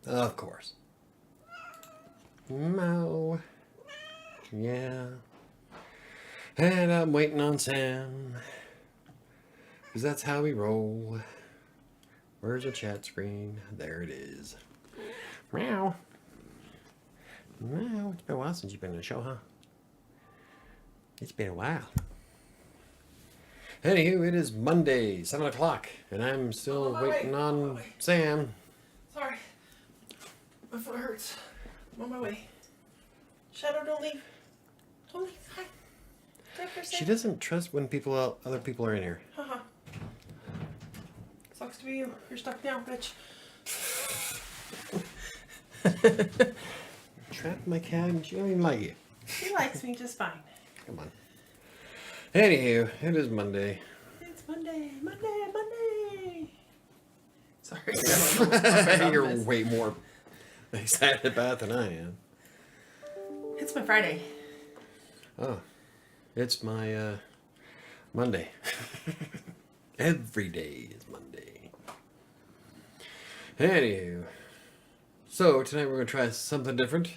Of course. No. Yeah. And I'm waiting on Sam. Because that's how we roll. Where's the chat screen? There it is. Meow. Meow. It's been a while since you've been on the show, huh? It's been a while. Anywho, it is Monday, 7 o'clock, and I'm still waiting on Sam. Sorry. My foot hurts. I'm on my way. Shadow, don't leave. Don't leave. Hi. She doesn't trust when other people are in here. Haha. Sucks to be you. You're stuck down, bitch. Trapped my cat and she don't even like you. She likes me just fine. Come on. Anywho, it is Monday. It's Monday. Sorry. You're way more excited about it than I am. It's my Friday. Oh, it's my Monday. Every day is Monday. Anywho, so tonight we're going to try something different.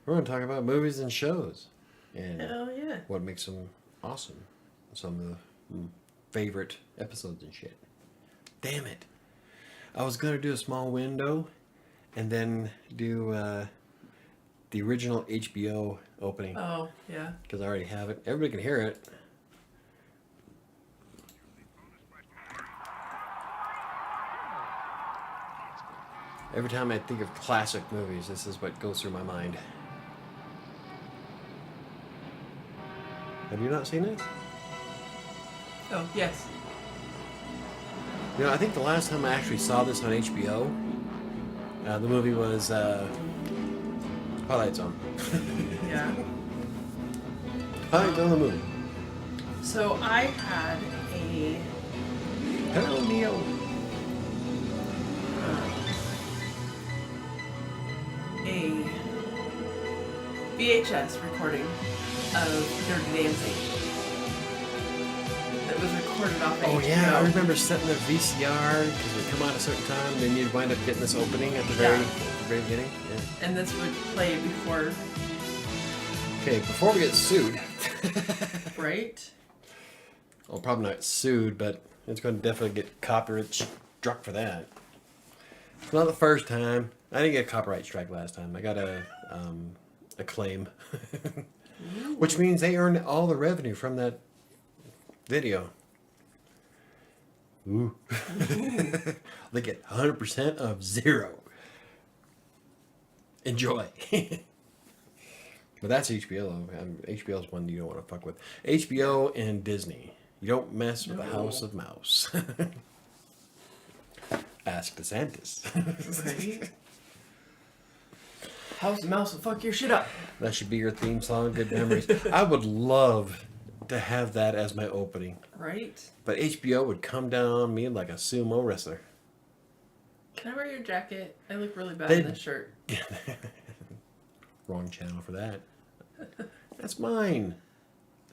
We're going to talk about movies and shows. And Oh, yeah. what makes them awesome. Some of the favorite episodes and shit. Damn it. I was going to do a small window and then do the original HBO opening. Oh, yeah. Because I already have it. Everybody can hear it. Every time I think of classic movies, this is what goes through my mind. Have you not seen it? Oh, yes. You know, I think the last time I actually saw this on HBO, the movie was Twilight Zone. Yeah. Twilight Zone, the movie. So I had a Hello, Neo. VHS recording of Dirty Dancing that was recorded off of Oh HBO. yeah, I remember setting the VCR because it would come out at a certain time, and then you'd wind up getting this opening at the very beginning. Yeah. And this would play before, Okay, before we get sued. right? Well, probably not sued, but it's going to definitely get copyright struck for that. It's not the first time. I didn't get a copyright strike last time. I got a claim, which means they earned all the revenue from that video. Ooh. They get 100% of zero. Enjoy. But that's HBO. HBO's one you don't want to fuck with. HBO and Disney. You don't mess with the House of Mouse. Ask DeSantis. Right? House of Mouse will fuck your shit up. That should be your theme song, Good Memories. I would love to have that as my opening. Right? But HBO would come down on me like a sumo wrestler. Can I wear your jacket? I look really bad They- in this shirt. Wrong channel for that. That's mine.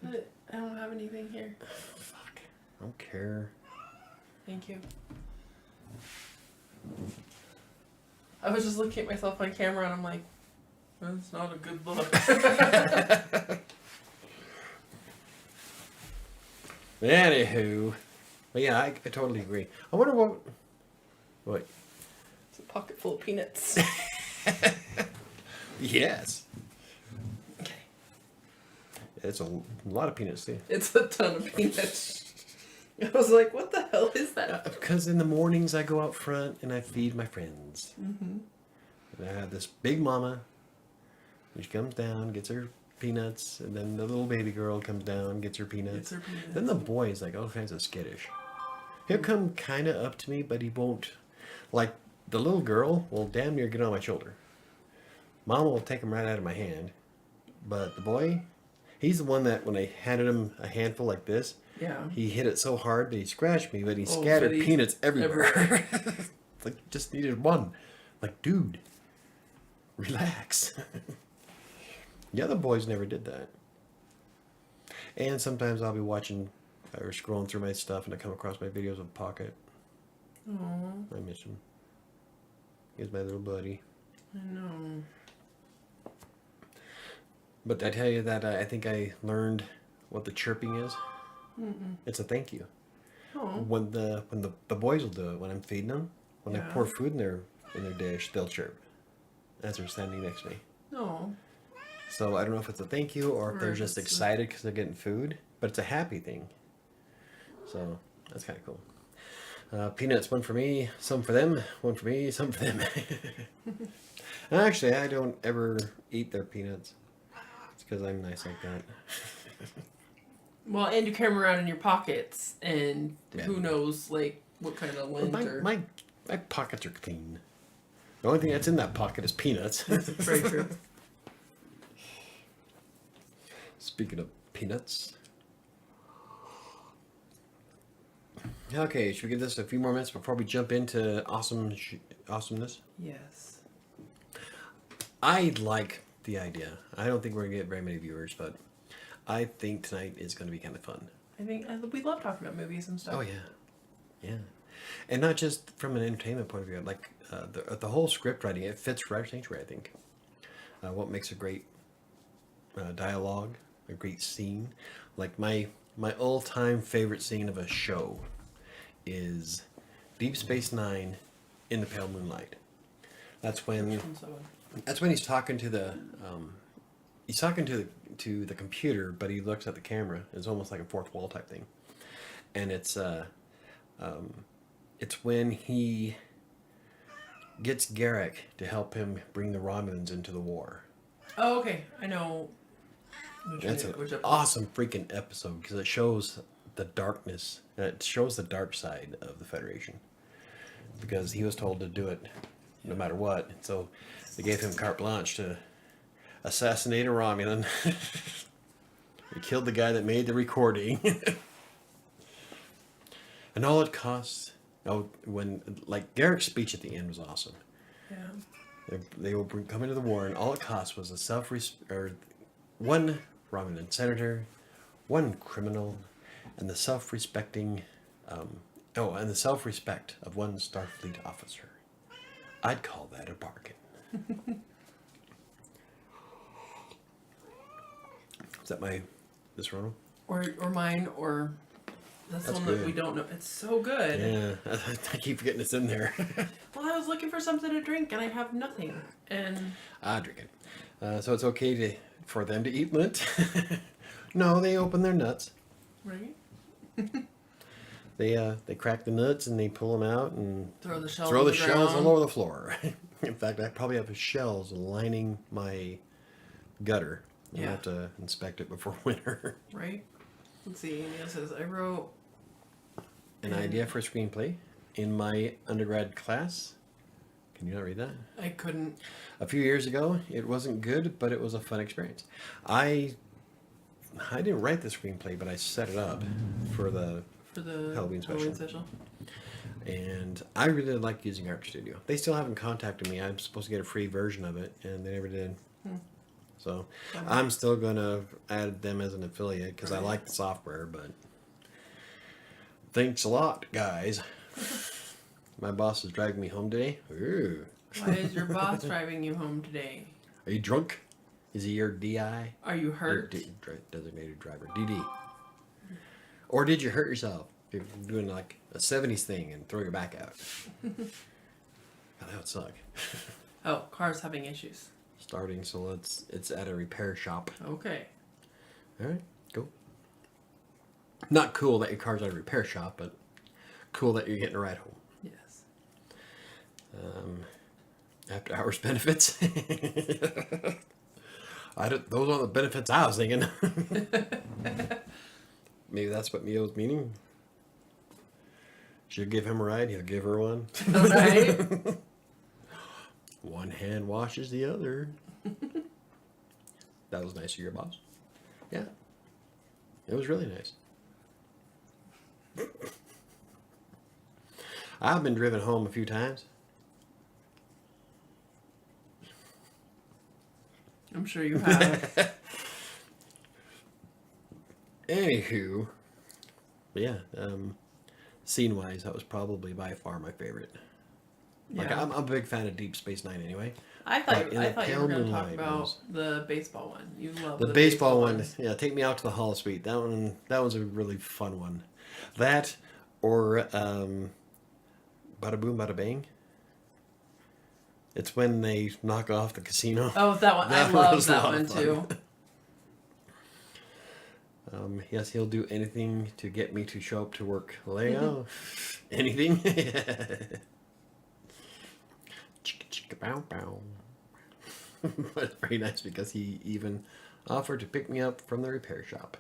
But I don't have anything here. Fuck. I don't care. Thank you. I was just looking at myself on camera and I'm like, that's not a good look. Anywho. But yeah, I totally agree. I wonder what? It's a pocket full of peanuts. Yes. Okay. It's a lot of peanuts too. It's a ton of peanuts. I was like, what the hell is that? Because in the mornings I go out front and I feed my friends. Mm-hmm. And I have this big mama. She comes down, gets her peanuts, and then the little baby girl comes down, gets her peanuts. Gets her peanuts. Then the boy is like all kinds of skittish. He'll come kind of up to me, but he won't. Like the little girl will damn near get on my shoulder. Mama will take him right out of my hand. But the boy, he's the one that when I handed him a handful like this, Yeah. he hit it so hard that he scratched me, but he Oh, scattered but he- peanuts everywhere. everywhere. Like, just needed one. Like, dude, relax. The other boys never did that. And sometimes I'll be watching or scrolling through my stuff and I come across my videos of Pocket. Aww. I miss him. He's my little buddy. I know. But did I tell you that I think I learned what the chirping is? Mm-mm. It's a thank you. Oh. When the boys will do it when I'm feeding them, when I Yeah. pour food in their dish, they'll chirp as they're standing next to me. No. So I don't know if it's a thank you or if they're Or just it's a- excited because they're getting food, but it's a happy thing. So that's kind of cool. Peanuts, one for me, some for them, one for me, some for them. Actually, I don't ever eat their peanuts. It's because I'm nice like that. Well, and you carry them around in your pockets, and Yeah. who knows, like, what kind of lint or... My pockets are clean. The only thing that's in that pocket is peanuts. Very true. Speaking of peanuts. Okay, should we give this a few more minutes before we jump into awesomeness? Yes. I like the idea. I don't think we're going to get very many viewers, but I think tonight is going to be kind of fun. I think we love talking about movies and stuff. Oh, yeah. Yeah. And not just from an entertainment point of view. Like, the whole script writing, it fits WriterSanctuary, I think. What makes a great dialogue, a great scene. Like, my all-time favorite scene of a show is Deep Space Nine in the Pale Moonlight. That's when he's talking to the computer, but he looks at the camera. It's almost like a fourth wall type thing, and it's when he gets Garrick to help him bring the Romulans into the war. Oh, okay. I know. That's an awesome freaking episode because it shows the darkness. It shows the dark side of the Federation because he was told to do it no matter what. So they gave him carte blanche to assassinate a Romulan. He killed the guy that made the recording. And all it costs... Garrick's speech at the end was awesome. Yeah. They will come into the war, and all it cost was one Romulan senator, one criminal, and the self-respect of one Starfleet officer. I'd call that a bargain. Is that this Ronald? Or mine, or that's That's one good. that we don't know. It's so good. Yeah, I keep forgetting it's in there. Well, I was looking for something to drink, and I have nothing. And I drink it. So it's okay for them to eat lint? No, they open their nuts. right, They crack the nuts and they pull them out and throw the shells. throw on the shells ground. all over the floor. In fact, I probably have shells lining my gutter. I'll Yeah. have to inspect it before winter. Right. Let's see. It says I wrote An idea for a screenplay in my undergrad class. Can you not read that? I couldn't. A few years ago, it wasn't good, but it was a fun experience. I didn't write the screenplay, but I set it up for the For the Halloween special. And I really like using Art Studio. They still haven't contacted me. I'm supposed to get a free version of it, and they never did. So I'm still going to add them as an affiliate because I like the software, but thanks a lot, guys. My boss is driving me home today. Ooh. Why is your boss driving you home today? Are you drunk? Is he your DI? Are you Or hurt? designated driver. DD. Or did you hurt yourself? You're doing like a 70s thing and throw your back out. God, that would suck. Oh, car's having issues. Starting, so it's at a repair shop. Okay. All right, cool. Not cool that your car's at a repair shop, but cool that you're getting a ride home. Yes. After hours benefits. Those aren't the benefits I was thinking. Maybe that's what Mio's meaning. She'll give him a ride, he'll give her one. All right. One hand washes the other. That was nice of your boss. Yeah. It was really nice. I've been driven home a few times. I'm sure you have. Anywho, yeah, scene-wise, that was probably by far my favorite. Like, Yeah. I'm a big fan of Deep Space Nine anyway. I But in thought the you were pale going to talk moonlight about was- the baseball one. You love The baseball one, ones. yeah, Take Me Out to the Hall Suite. That was a really fun one. That or Bada Boom Bada Bang. It's when they knock off the casino. Oh, that one. I That love was a that lot one of fun. too. Yes, he'll do anything to get me to show up to work. Leo, anything? Chicka chicka bow bow. But it's very nice because he even offered to pick me up from the repair shop.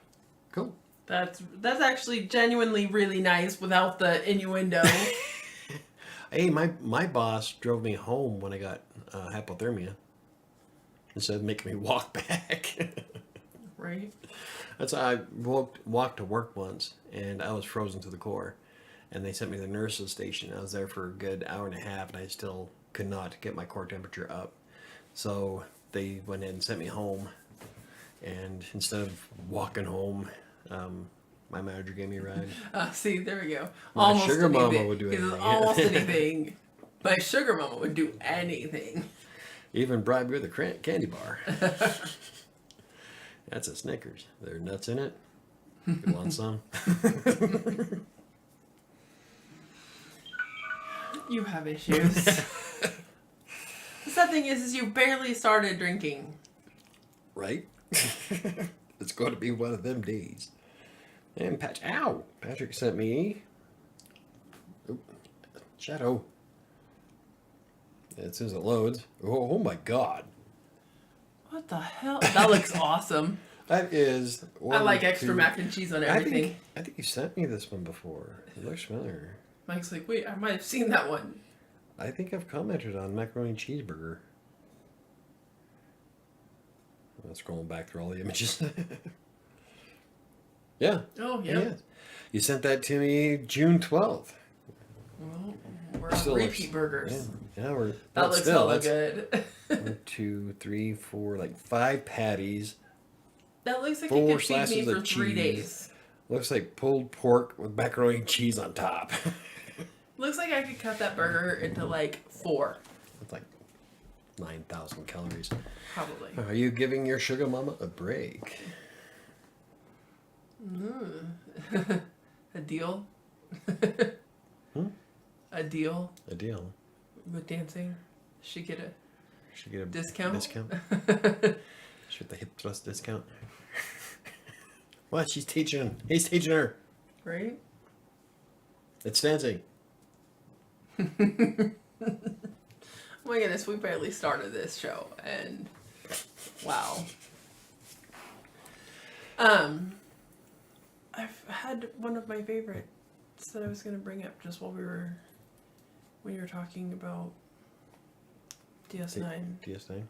Cool. That's actually genuinely really nice without the innuendo. Hey, my boss drove me home when I got hypothermia instead of making me walk back. Right? That's how I walked to work once, and I was frozen to the core. And they sent me to the nurse's station. I was there for a good hour and a half, and I still could not get my core temperature up. So they went ahead and sent me home. And instead of walking home, my manager gave me a ride. See, there we go. My Almost sugar anything. mama would do He says anything. almost anything. My sugar mama would do anything. Even bribe me with a candy bar. That's a Snickers. There are nuts in it. You want some? You have issues. The sad thing is you barely started drinking. Right? It's going to be one of them days. And Patrick sent me. Oop, shadow. As soon as it loads. Oh my God. What the hell? That looks awesome. That is. I like extra mac and cheese on everything. I think you sent me this one before. It looks familiar. Mike's like, wait, I might have seen that one. I think I've commented on macaroni cheeseburger. I'm scrolling back through all the images. Yeah. Oh, yeah. Yeah. You sent that to me June 12th. Well, we're on Still repeat looks- burgers. Yeah, we're. That but looks still, hella that's good. 1, 2, 3, 4, like 5 patties. That looks like it 4 could feed me slices for of 3 cheese. days. Looks like pulled pork with macaroni and cheese on top. Looks like I could cut that burger into like 4. It's like 9,000 calories. Probably. Are you giving your sugar mama a break? A deal? Hmm? A deal A deal. with dancing? She get a Should get a discount? Discount. Should the hip thrust discount. What? She's teaching. He's teaching her. Right? It's dancing. Oh my goodness, we barely started this show, and wow. I've had one of my favorites that I was going to bring up just when you were talking about DS9. DS9.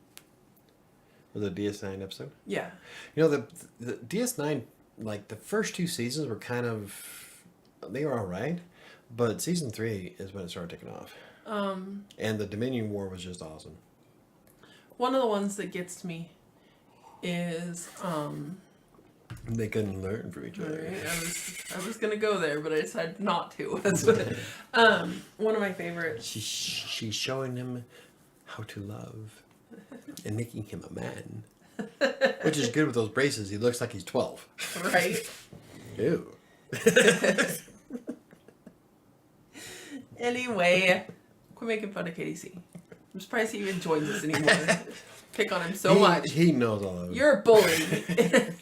Was it a DS9 episode? Yeah. You know, the DS9, like the first 2 seasons were kind of, they were all right, but season 3 is when it started taking off. And the Dominion War was just awesome. One of the ones that gets me is They couldn't learn from each other. right, I was gonna go there, but I decided not to. One of my favorites. She's showing him how to love and making him a man. Which is good with those braces. He looks like he's 12. Right. Ew. Anyway, quit making fun of KDC. I'm surprised he even joins us anymore. Pick on him so much. He knows all of it. You're a bully.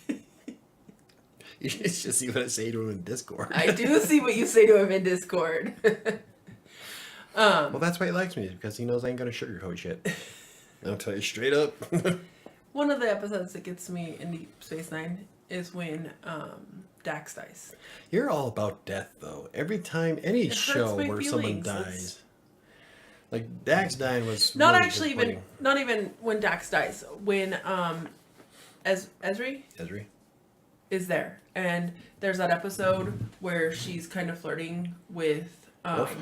You should just see what I say to him in Discord. I do see what you say to him in Discord. Well, that's why he likes me, because he knows I ain't gonna sugarcoat shit. I'll tell you straight up. One of the episodes that gets me in Deep Space Nine is when Dax dies. You're all about death, though. Every time, any hurts show my where someone feelings. dies. Like, Dax dying was Not really actually even, disappointing. not even when Dax dies. When Ezri Ezri? is there, and there's that episode where she's kind of flirting with Worf?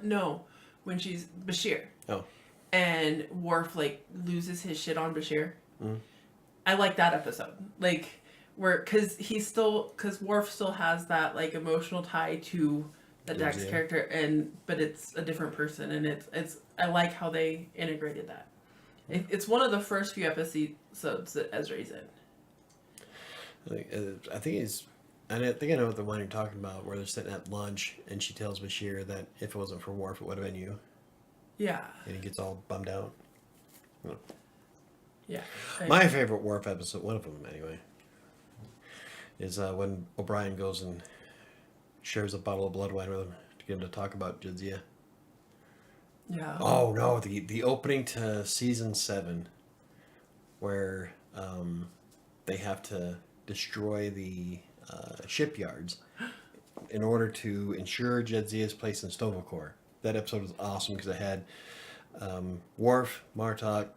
no, when she's Bashir, Oh. and Worf like loses his shit on Bashir. Mm. I like that episode, like where because Worf still has that like emotional tie to Jack's character, but it's a different person, and it's I like how they integrated that. It's one of the first few episodes that Ezra's in. I think I know the one you're talking about, where they're sitting at lunch, and she tells Bashir that if it wasn't for Worf, it would have been you. Yeah. And he gets all bummed out. Yeah. My favorite Worf episode, one of them anyway, is when O'Brien goes and shares a bottle of blood wine with him to get him to talk about Jadzia. Yeah. Oh no, the opening to season 7, where they have to destroy the shipyards in order to ensure Jadzia's place in Stovall. That episode was awesome because it had Worf, Martok,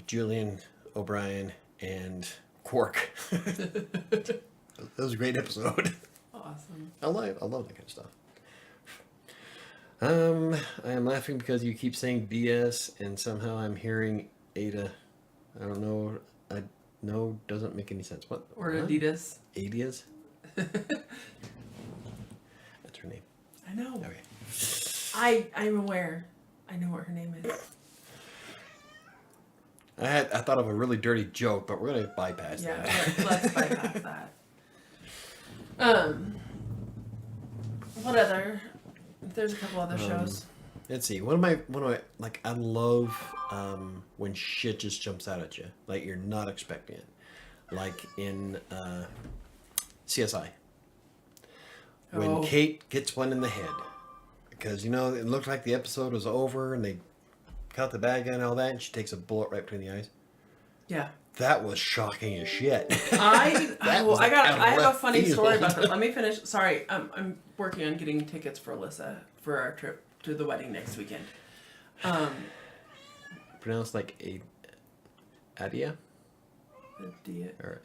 Julian, O'Brien, and Quark. That was a great episode. Awesome. I love that kind of stuff. I am laughing because you keep saying BS and somehow I'm hearing Ada. I don't know. No, doesn't make any sense. What? Or Adidas. Adidas? That's her name. I know. Okay. I'm aware. I know what her name is. I thought of a really dirty joke, but we're gonna bypass that. Yeah, let's bypass that. What other? There's a couple other shows. Let's see. One of my like, I love when shit just jumps out at you, like you're not expecting it, like in CSI when Kate gets one in the head, because it looked like the episode was over and they caught the bad guy and all that, and she takes a bullet right between the eyes. Yeah. That was shocking as shit. I have a funny story about that. Let me finish. Sorry, I'm working on getting tickets for Alyssa for our trip to the wedding next weekend. Pronounced like Adia? Adia. Or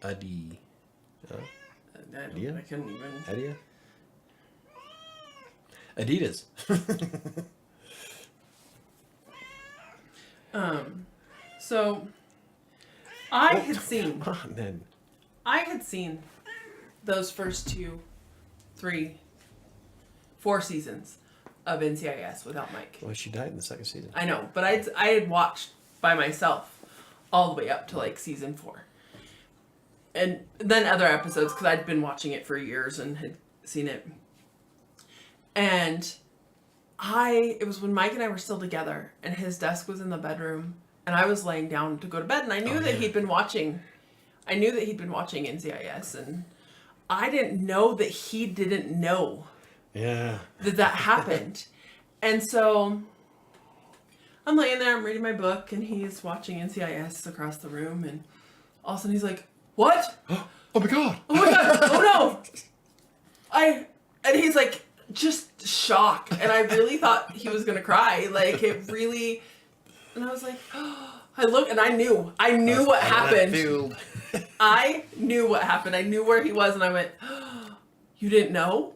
Adi. I couldn't even. Adia? Adidas. So I had seen. Come on, then. I had seen those first 2, 3, 4 seasons of NCIS without Mike. Well, she died in the 2nd season. I know, but I had watched by myself all the way up to like season 4. And then other episodes, because I'd been watching it for years and had seen it. And it was when Mike and I were still together, and his desk was in the bedroom, and I was laying down to go to bed, and I knew that he'd been watching. I knew that he'd been watching NCIS, and I didn't know that he didn't know. Yeah. That happened. And so I'm laying there, I'm reading my book, and he's watching NCIS across the room, and all of a sudden he's like, "What? Oh my god! Oh my god! Oh no!" And he's like, just shocked, and I really thought he was gonna cry. Like, it really, and I was like, I looked, and I knew what happened. I knew what happened. I knew where he was, and I went, "You didn't know?"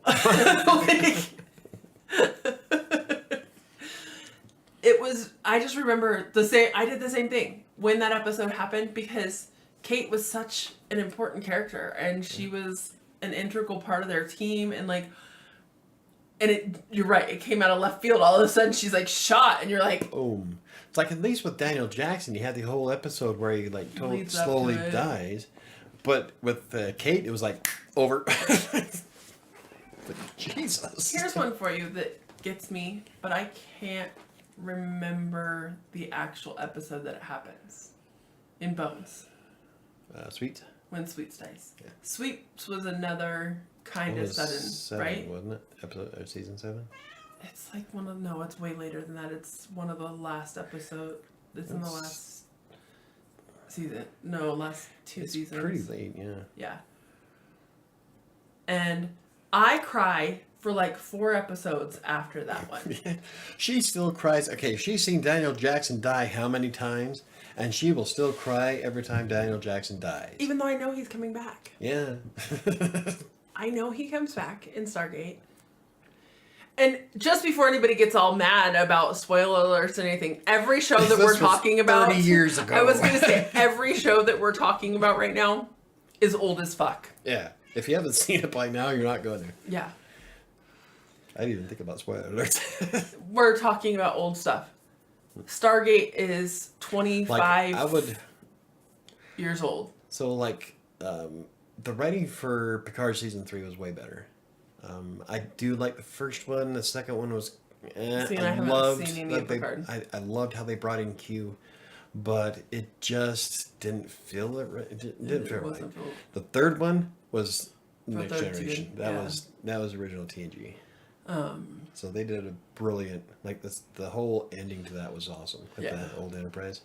It was. I just remember I did the same thing when that episode happened, because Kate was such an important character, and she was an integral part of their team, and like. And you're right, it came out of left field. All of a sudden, she's like shot, and you're like, boom. It's like, at least with Daniel Jackson, you had the whole episode where he like slowly dies. But with Kate, it was like, over. Jesus. Here's one for you that gets me, but I can't remember the actual episode that it happens. In Bones. Sweet? When Sweets dies. Yeah. Sweets was another kind of sudden, right? Wasn't it? Season 7? It's like it's way later than that. It's one of the last episodes. It's in the last season. No, last 2 seasons. It's pretty late, yeah. Yeah. And I cry for like 4 episodes after that one. She still cries. Okay, she's seen Daniel Jackson die how many times? And she will still cry every time Daniel Jackson dies. Even though I know he's coming back. Yeah. I know he comes back in Stargate. And just before anybody gets all mad about spoiler alerts and anything, every show that we're talking about 30 years ago. I was going to say, every show that we're talking about right now is old as fuck. Yeah. If you haven't seen it by now, you're not going to. Yeah. I didn't even think about spoiler alerts. We're talking about old stuff. Stargate is 25 Like, I would... years old. So, like, the writing for Picard Season 3 was way better. I do like the first one. The second one was... See, and I haven't seen any of Picard. I loved how they brought in Q, but it just didn't feel it right. It didn't feel right. The third one was Next Generation. That was original TNG. So they did a brilliant, like, the whole ending to that was awesome with the old Enterprise.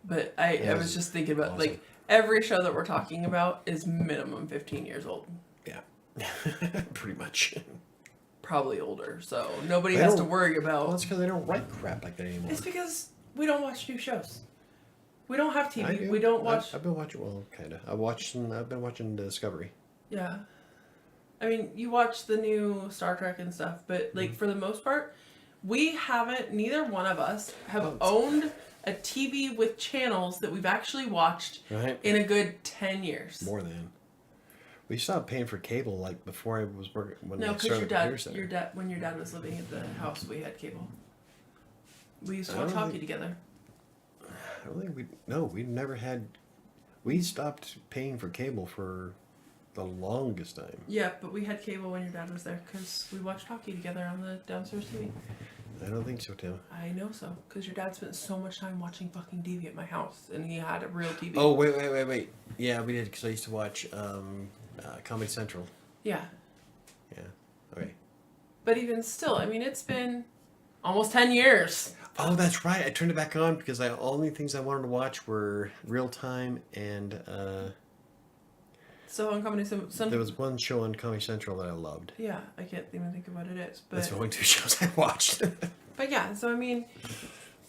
But I was just thinking about, awesome. Like, every show that we're talking about is minimum 15 years old. Yeah. Pretty much. Probably older, so nobody has to worry about... Well, it's because they don't write crap like that anymore. It's because we don't watch new shows. We don't have TV. We don't watch... I've been watching, well, kind of. I've been watching Discovery. Yeah. I mean, you watch the new Star Trek and stuff, but, like, for the most part, we haven't, neither one of us have owned a TV with channels that we've actually watched in a good 10 years. More than. We stopped paying for cable, like, before I was working. No, because when your dad was living at the house, we had cable. We used to watch hockey together. I don't think we never had... We stopped paying for cable for the longest time. Yeah, but we had cable when your dad was there because we watched hockey together on the downstairs TV. I don't think so, Tim. I know so, because your dad spent so much time watching fucking TV at my house, and he had a real TV. Oh, wait. Yeah, we did, because I used to watch Comedy Central. Yeah. Yeah, okay. But even still, I mean, it's been almost 10 years. Oh, that's right. I turned it back on because the only things I wanted to watch were Real Time and... So on Comedy Central... There was one show on Comedy Central that I loved. Yeah, I can't even think of what it is. But... That's the only two shows I watched. But yeah, so I mean...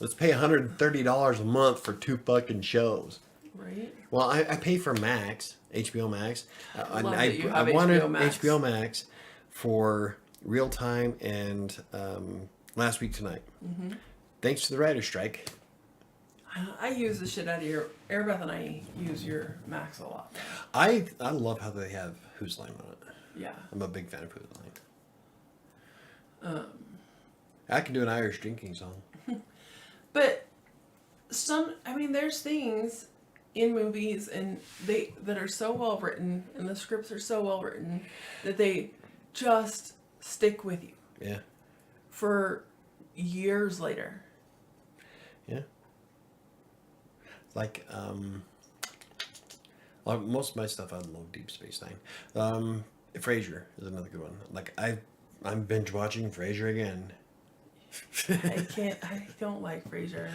Let's pay $130 a month for 2 fucking shows. Right? Well, I pay for Max, HBO Max. I wanted HBO Max for Real Time and Last Week Tonight. Mm-hmm. Thanks to the writer's strike. I use the shit out of your... Airbeth and I use your Max a lot. I love how they have Whose Line on it. Yeah. I'm a big fan of Whose Line. I can do an Irish drinking song. But there's things in movies that are so well written and the scripts are so well written that they just stick with you. Yeah. For years later. Yeah. Like, most of my stuff I love Deep Space Nine. Frasier is another good one. Like, I'm binge watching Frasier again. I don't like Frasier.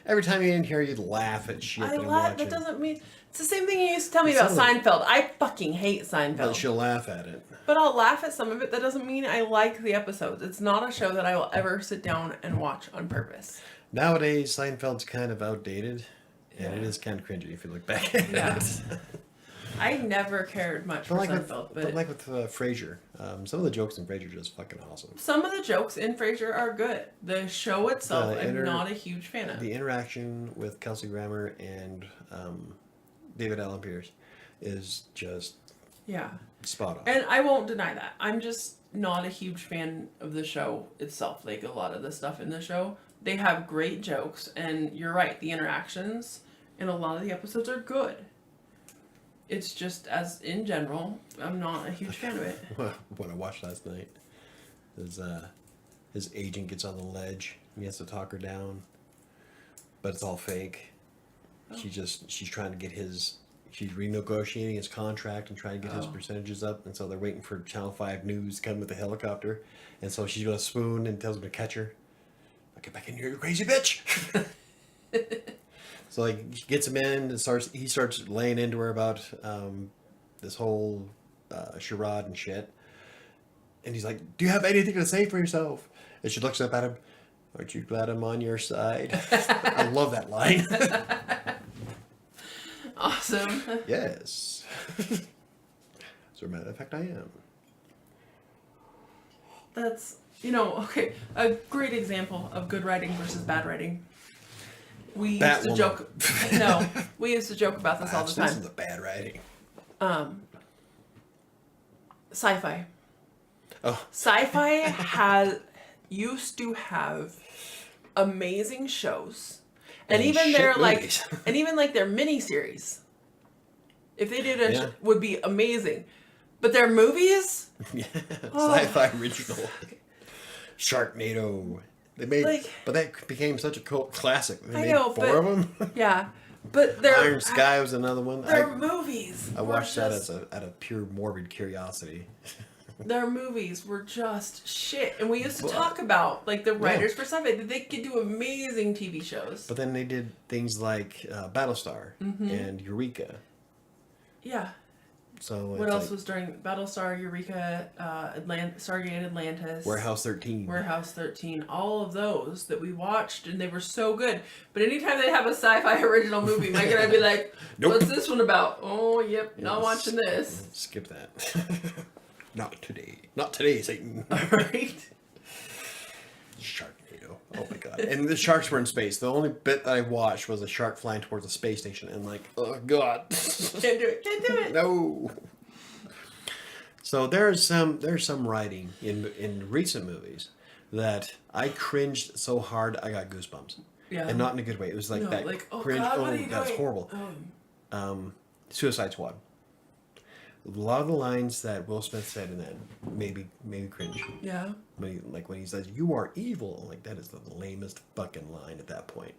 Every time you're in here, you laugh at shit. That doesn't mean... It's the same thing you used to tell me about Seinfeld. I fucking hate Seinfeld. But she'll laugh at it. But I'll laugh at some of it. That doesn't mean I like the episodes. It's not a show that I will ever sit down and watch on purpose. Nowadays, Seinfeld's kind of outdated. And it is kind of cringy if you look back at it. I never cared much for Seinfeld. But like with Frasier, some of the jokes in Frasier are just fucking awesome. Some of the jokes in Frasier are good. The show itself, I'm not a huge fan of. The interaction with Kelsey Grammer and David Allen Pierce is just spot on. And I won't deny that. I'm just not a huge fan of the show itself. Like, a lot of the stuff in the show. They have great jokes, and you're right, the interactions in a lot of the episodes are good. It's just, as in general, I'm not a huge fan of it. What I watched last night is his agent gets on the ledge and he has to talk her down, but it's all fake. Oh. She's trying to get she's renegotiating his contract and trying to get his percentages up, and so they're waiting for Channel 5 News to come with the helicopter, and so she's gonna swoon and tells him to catch her. I'll get back in here, you crazy bitch! So like he gets him in and he starts laying into her about this whole charade and shit. And he's like, "Do you have anything to say for yourself?" And she looks up at him. "Aren't you glad I'm on your side?" I love that line. Awesome. Yes. As a matter of fact, I am. That's, okay, a great example of good writing versus bad writing. We used to joke. No, we used to joke about this all the time. This is the bad writing. Sci-fi. Oh, Sci-fi used to have amazing shows, and even shit their movies. and even like their miniseries. If they did Yeah. would be amazing, but their movies, yeah, Oh. sci-fi original. Sharknado. They made, Like- but that became such a cult classic. They I made know, 4 of them. yeah, but their Iron Sky was another one. their movies. I were watched that just- as out of pure morbid curiosity. Their movies were just shit, and we used to But- talk about like the writers for sci-fi that they could do amazing TV shows. But then they did things like Battlestar Mm-hmm. and Eureka. Yeah. So What it's else like was during Battlestar, Eureka, Stargate Atlantis, Warehouse 13? Warehouse 13, all of those that we watched, and they were so good. But anytime they have a sci-fi original movie, Mike and I'd be like, Nope. "What's this one about?" Oh, yep, not Yes. watching this. Skip that. Not today. Not today, Satan. Right? Sharknado. Oh my god. And the sharks were in space. The only bit that I watched was a shark flying towards a space station, and like, oh god. Can't do it. Can't do it. No. So there's some writing in recent movies that I cringed so hard I got goosebumps. Yeah. And not in a good way. It was like No, that like, oh cringe. God, what are you that's doing? horrible. Oh. Suicide Squad. A lot of the lines that Will Smith said in that made me cringe. Yeah. When he says, "You are evil," like that is the lamest fucking line at that point.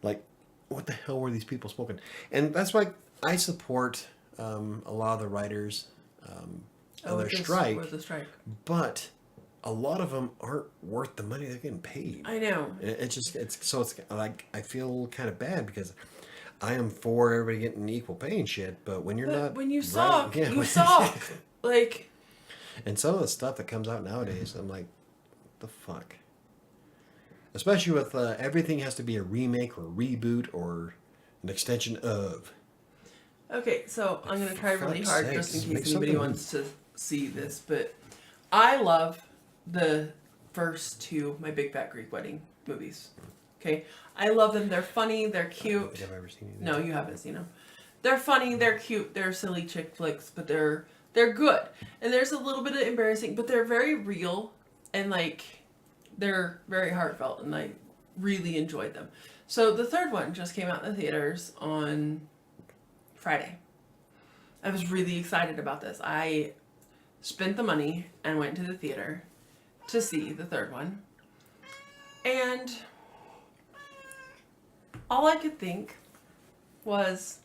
Like, what the hell were these people smoking? And that's why I support a lot of the writers on their strike, With the strike. but a lot of them aren't worth the money they're getting paid. I know. It's like I feel kind of bad because I am for everybody getting equal pay and shit, but when you're not, When you right- suck, yeah, you suck. Like, And some of the stuff that comes out nowadays, I'm like, the fuck. Especially with everything has to be a remake or a reboot or an extension of. okay, so I'm going to try really fuck's hard sakes, just in make case anybody something- wants to see this, but I love the first 2 My Big Fat Greek Wedding movies. Okay? I love them. They're funny. They're cute. Have I ever seen it? No, you haven't seen them. They're funny. They're cute. They're silly chick flicks, but they're good. And there's a little bit of embarrassing, but they're very real and like they're very heartfelt, and I really enjoyed them. So the third one just came out in the theaters on Friday. I was really excited about this. I spent the money and went to the theater to see the third one. And all I could think was,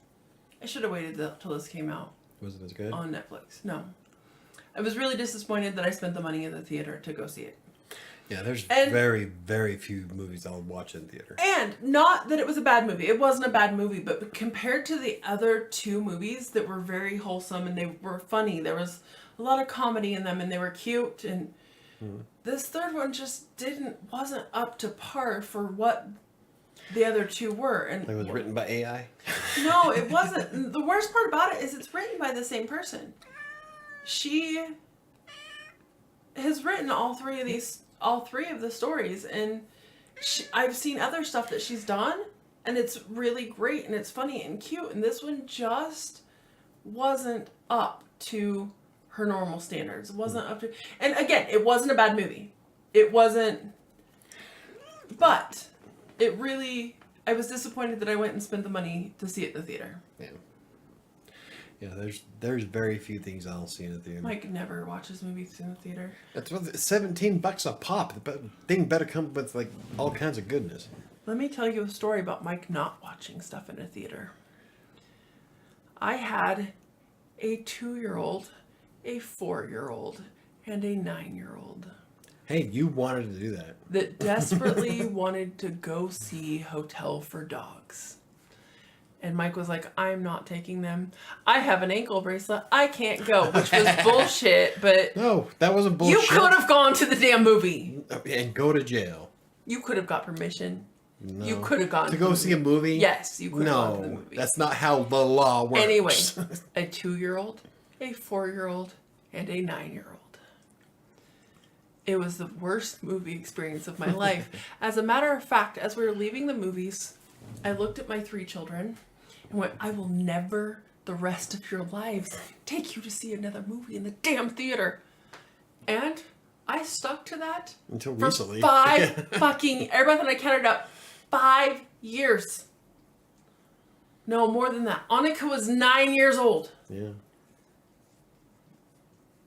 I should have waited till this came out Was it as good? on Netflix. No. I was really disappointed that I spent the money in the theater to go see it. Yeah, there's And- very, very few movies I'll watch in theater. And not that it was a bad movie. It wasn't a bad movie, but compared to the other 2 movies that were very wholesome and they were funny, there was a lot of comedy in them and they were cute, and this third one just wasn't up to par for what the other 2 were. And Like it was written by AI. no, it wasn't. The worst part about it is it's written by the same person. She has written all 3 of the stories, and I've seen other stuff that she's done, and it's really great and it's funny and cute, and this one just wasn't up to her normal standards. It wasn't up to, and again, it wasn't a bad movie. It wasn't, but it really, I was disappointed that I went and spent the money to see it in the theater. Yeah. Yeah, there's very few things I'll see in the theater. Mike never watches movies in the theater. It's worth $17 a pop. The thing better come with like all kinds of goodness. Let me tell you a story about Mike not watching stuff in a theater. I had a 2-year-old, a 4-year-old, and a 9-year-old Hey, you wanted to do that. that desperately wanted to go see Hotel for Dogs. And Mike was like, I'm not taking them. I have an ankle bracelet. I can't go, which was bullshit, but No, that wasn't you bullshit. could have gone to the damn movie. And go to jail. You could have got permission. No. You could have gone to go see a movie. Yes, you could have gone to the No, movie. that's not how the law works. Anyway, a 2-year-old, a 4-year-old, and a 9-year-old. It was the worst movie experience of my life. As a matter of fact, as we were leaving the movies, I looked at my 3 children and went, I will never the rest of your lives take you to see another movie in the damn theater. And I stuck to that until for recently. 5 fucking, everybody that I counted up, 5 years. No, more than that. Annika was 9 years old. Yeah.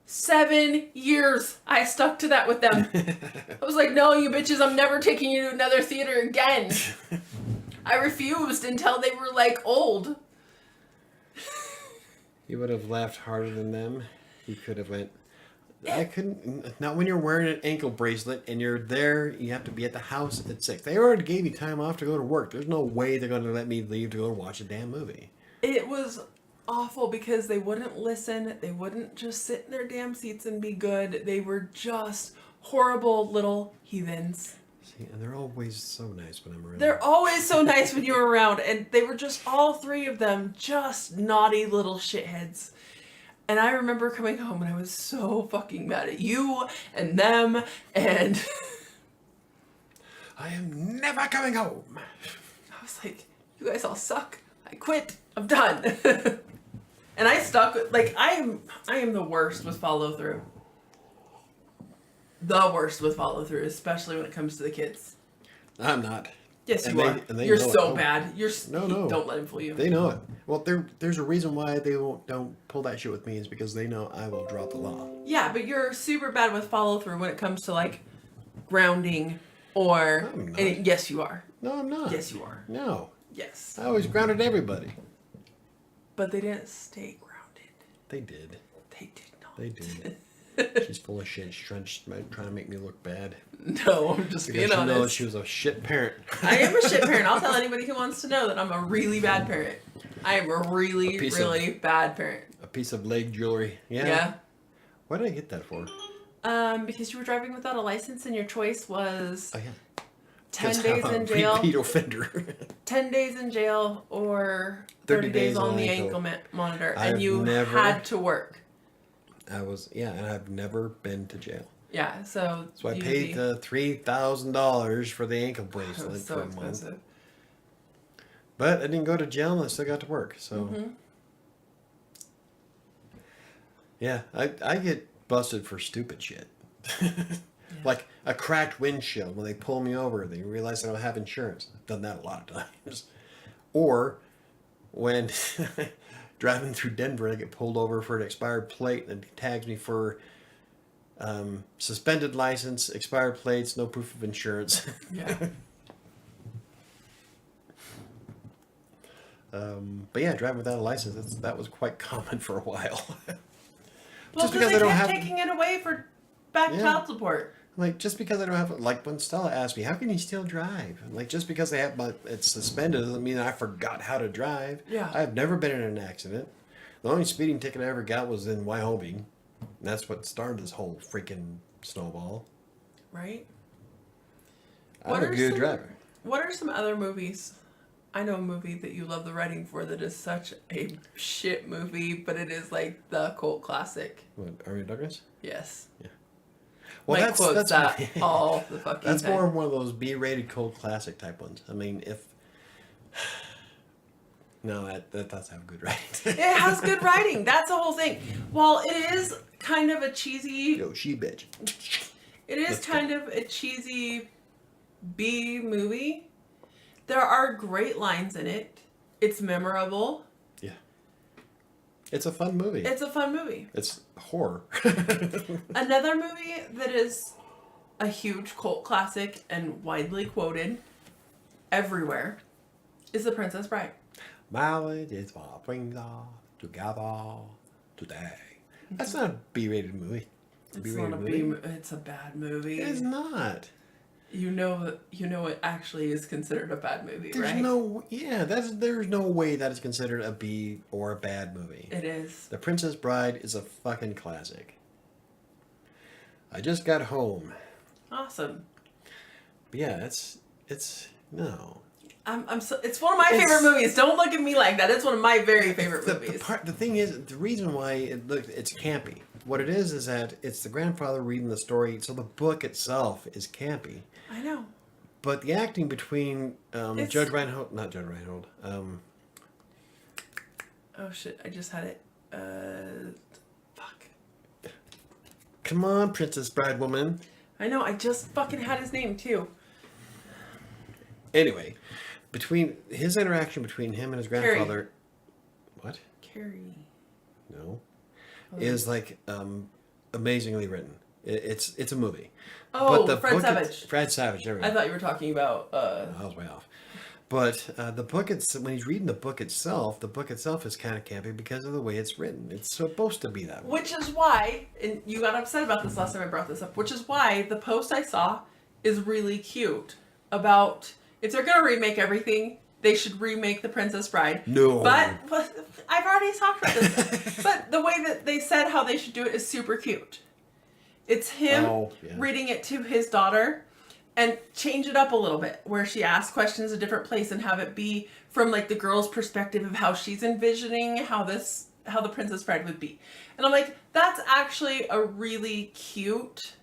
7 years I stuck to that with them. I was like, no, you bitches, I'm never taking you to another theater again. I refused until they were like old. You would have laughed harder than them. You could have went, I couldn't, not when you're wearing an ankle bracelet and you're there, you have to be at the house at 6. They already gave you time off to go to work. There's no way they're going to let me leave to go watch a damn movie. It was awful because they wouldn't listen. They wouldn't just sit in their damn seats and be good. They were just horrible little heathens. See, and they're always so nice when I'm around. They're always so nice when you're around. And they were just, all 3 of them, just naughty little shitheads. And I remember coming home and I was so fucking mad at you and them and... I am never coming home. I was like, you guys all suck. I quit. I'm done. And I stuck with, like, I am the worst with follow through. The worst with follow through, especially when it comes to the kids. I'm not. Yes, And you they- are. and they You're know it. so Oh. bad. You're No. Don't let him fool you. They know it. Well, there's a reason why they don't pull that shit with me is because they know I will drop the law. Yeah, but you're super bad with follow through when it comes to like grounding or. I'm not. And yes, you are. No, I'm not. Yes, you are. No. Yes. I always grounded everybody. But they didn't stay grounded. They did. They did not. They did. She's full of shit. She's trying to make me look bad. No, I'm just Because being she knows honest. she was a shit parent. I am a shit parent. I'll tell anybody who wants to know that I'm a really bad parent. I am a really, piece really bad parent. A piece of leg jewelry. Yeah. Yeah. What did I get that for? Because you were driving without a license and your choice was Oh, yeah. 10 days I'm a in jail. repeat offender. 10 days in jail or 30 days on the ankle monitor. I've And you never- had to work. And I've never been to jail. Yeah, so. So I you'd paid be- the $3,000 for the ankle It bracelet was for so a month. expensive. But I didn't go to jail and I still got to work. So Mm-hmm. yeah, I get busted for stupid shit. Like a cracked windshield when they pull me over, they realize I don't have insurance. I've done that a lot of times. Or when driving through Denver, I get pulled over for an expired plate and it tags me for suspended license, expired plates, no proof of insurance. Yeah. But yeah, driving without a license, that was quite common for a while. Well, Just because because I they don't kept have- taking it away for back Yeah. child support. Like, just because I don't have, like, when Stella asked me, how can you still drive? Like, just because I have it's suspended doesn't mean I forgot how to drive. Yeah. I've never been in an accident. The only speeding ticket I ever got was in Wyoming. And that's what started this whole freaking snowball. Right? I'm What a are good some- driver. What are some other movies? I know a movie that you love the writing for that is such a shit movie, but it is like the cult classic. What, Army of Darkness? Yes. Well, Mike quotes that all the fucking that's time. more one of those B-rated cult classic type ones. I mean, if... No, that does have good writing. It has good writing. That's the whole thing. While it is kind of a cheesy... Yo, she bitch. It is Let's go. kind of a cheesy B movie. There are great lines in it. It's memorable. Yeah. It's a fun movie. It's a fun movie. It's horror. Another movie that is a huge cult classic and widely quoted everywhere is The Princess Bride. Marriage is what brings us together today. That's not a B-rated movie. It's not a B. It's a bad movie. It's not. You know it actually is considered a bad movie, There's right? there's no way that is considered a B or a bad movie. It is. The Princess Bride is a fucking classic. I just got home. Awesome. But yeah, it's no. It's one of my favorite movies. Don't look at me like that. It's one of my very favorite movies. The thing is, the reason why it's campy. What it is that it's the grandfather reading the story, so the book itself is campy. I know. But the acting between Judge Reinhold, not Judge Reinhold, Oh shit! I just had it. Fuck. Come on, Princess Bride woman. I know. I just fucking had his name too. Anyway, between his interaction between him and his grandfather, what? Carrie. No, is like amazingly written. It's a movie. Oh, the Fred book Savage. Fred Savage. There we go. I thought you were talking about. I was way off. But the book, when he's reading the book itself is kind of campy because of the way it's written. It's supposed to be that way. Which is why, and you got upset about this last time I brought this up, which is why the post I saw is really cute about if they're going to remake everything, they should remake The Princess Bride. No. But I've already talked about this. But the way that they said how they should do it is super cute. It's him reading it to his daughter. And change it up a little bit, where she asks questions a different place and have it be from like the girl's perspective of how she's envisioning how the Princess Bride would be. And I'm like, that's actually a really cute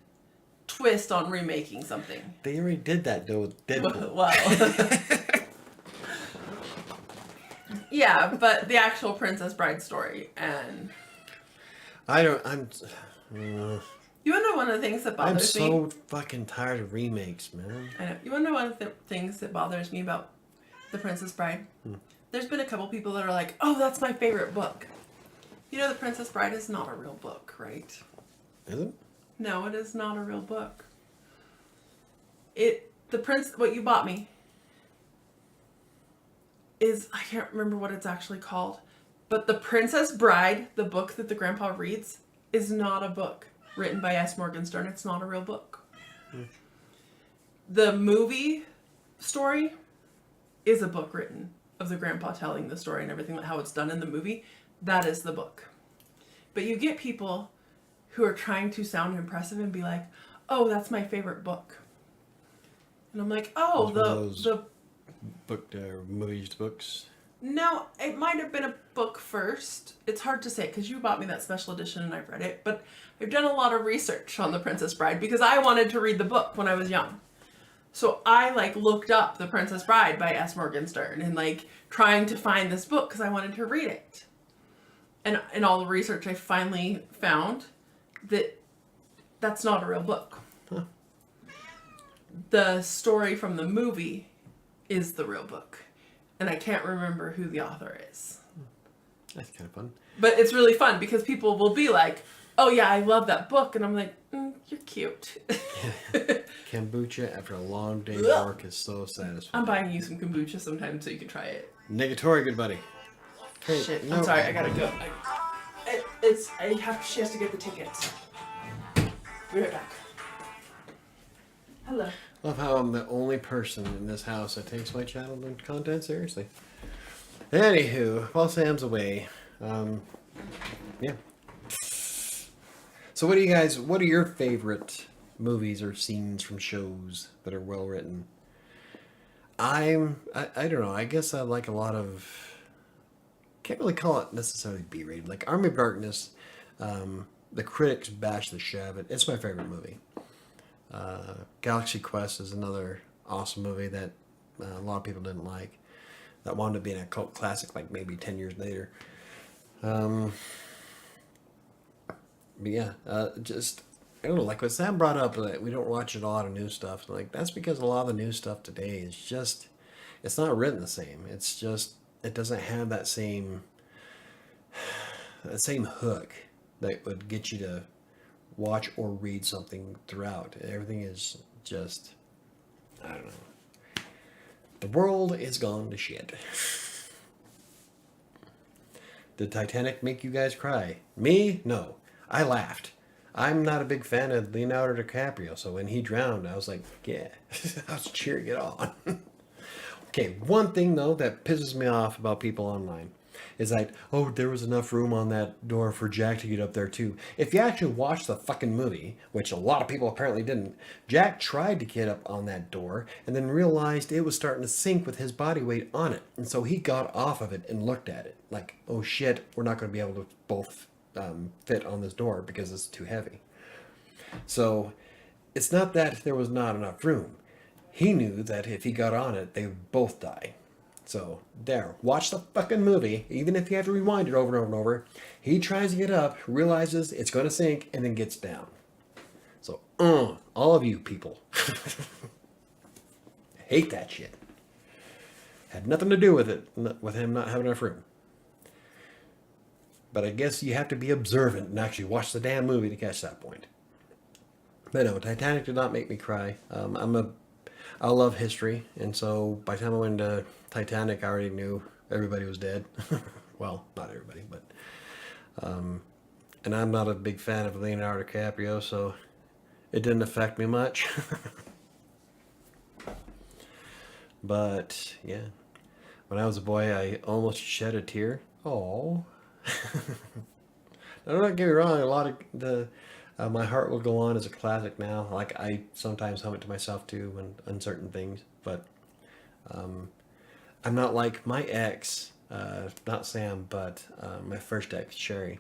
twist on remaking something. They already did that though with Deadpool. Well, yeah, but the actual Princess Bride story, and you want to know one of the things that bothers me? I'm so fucking tired of remakes, man. I know. You want to know one of the things that bothers me about The Princess Bride? There's been a couple people that are like, oh, that's my favorite book. You know The Princess Bride is not a real book, right? Is it? No, it is not a real book. What you bought me is, I can't remember what it's actually called, but The Princess Bride, the book that the grandpa reads, is not a book written by S. Morgenstern. It's not a real book. The movie story is a book written of the grandpa telling the story and everything, how it's done in the movie. That is the book. But you get people who are trying to sound impressive and be like, oh, that's my favorite book. And I'm like, oh, the book movies books. No, it might have been a book first. It's hard to say because you bought me that special edition and I've read it. But I've done a lot of research on The Princess Bride because I wanted to read the book when I was young. So I looked up The Princess Bride by S. Morgenstern and trying to find this book because I wanted to read it. And in all the research, I finally found that that's not a real book. Huh. The story from the movie is the real book. And I can't remember who the author is. That's kind of fun. But it's really fun because people will be like, oh yeah, I love that book. And I'm like, you're cute. Kombucha after a long day's work is so satisfying. I'm buying you some kombucha sometime so you can try it. Negatory, good buddy. Hey, shit, no. I'm sorry, I gotta go. She has to get the tickets. Be right back. Hello. Love how I'm the only person in this house that takes my channel and content seriously. Anywho, while Sam's away, yeah. So what are your favorite movies or scenes from shows that are well written? I don't know, I guess I like a lot of, can't really call it necessarily B-rated, like Army of Darkness, the critics bash the shit out of it. It's my favorite movie. Galaxy Quest is another awesome movie that a lot of people didn't like. That wound up being a cult classic maybe 10 years later. But yeah, just, I don't know, like what Sam brought up, we don't watch a lot of new stuff. That's because a lot of the new stuff today is just, it's not written the same. It's just, it doesn't have that same hook that would get you to watch or read something throughout. Everything is just, I don't know. The world is gone to shit. Did Titanic make you guys cry? Me? No. I laughed. I'm not a big fan of Leonardo DiCaprio, so when he drowned, I was like, yeah, I was cheering it on. Okay, one thing though that pisses me off about people online is oh, there was enough room on that door for Jack to get up there too. If you actually watch the fucking movie, which a lot of people apparently didn't, Jack tried to get up on that door and then realized it was starting to sink with his body weight on it. And so he got off of it and looked at it like, oh shit, we're not going to be able to both fit on this door because it's too heavy. So it's not that there was not enough room. He knew that if he got on it, they would both die. So, there, watch the fucking movie, even if you have to rewind it over and over and over. He tries to get up, realizes it's going to sink, and then gets down. So, all of you people. Hate that shit. Had nothing to do with it, with him not having enough room. But I guess you have to be observant and actually watch the damn movie to catch that point. But no, Titanic did not make me cry. I love history, and so by the time I went into Titanic, I already knew everybody was dead. Well, not everybody, but and I'm not a big fan of Leonardo DiCaprio, so it didn't affect me much. But yeah, when I was a boy, I almost shed a tear. Oh, now, don't get me wrong. A lot of the My Heart Will Go On is a classic now. Like I sometimes hum it to myself too when uncertain things. But I'm not like my ex, not Sam, but my first ex, Sherry,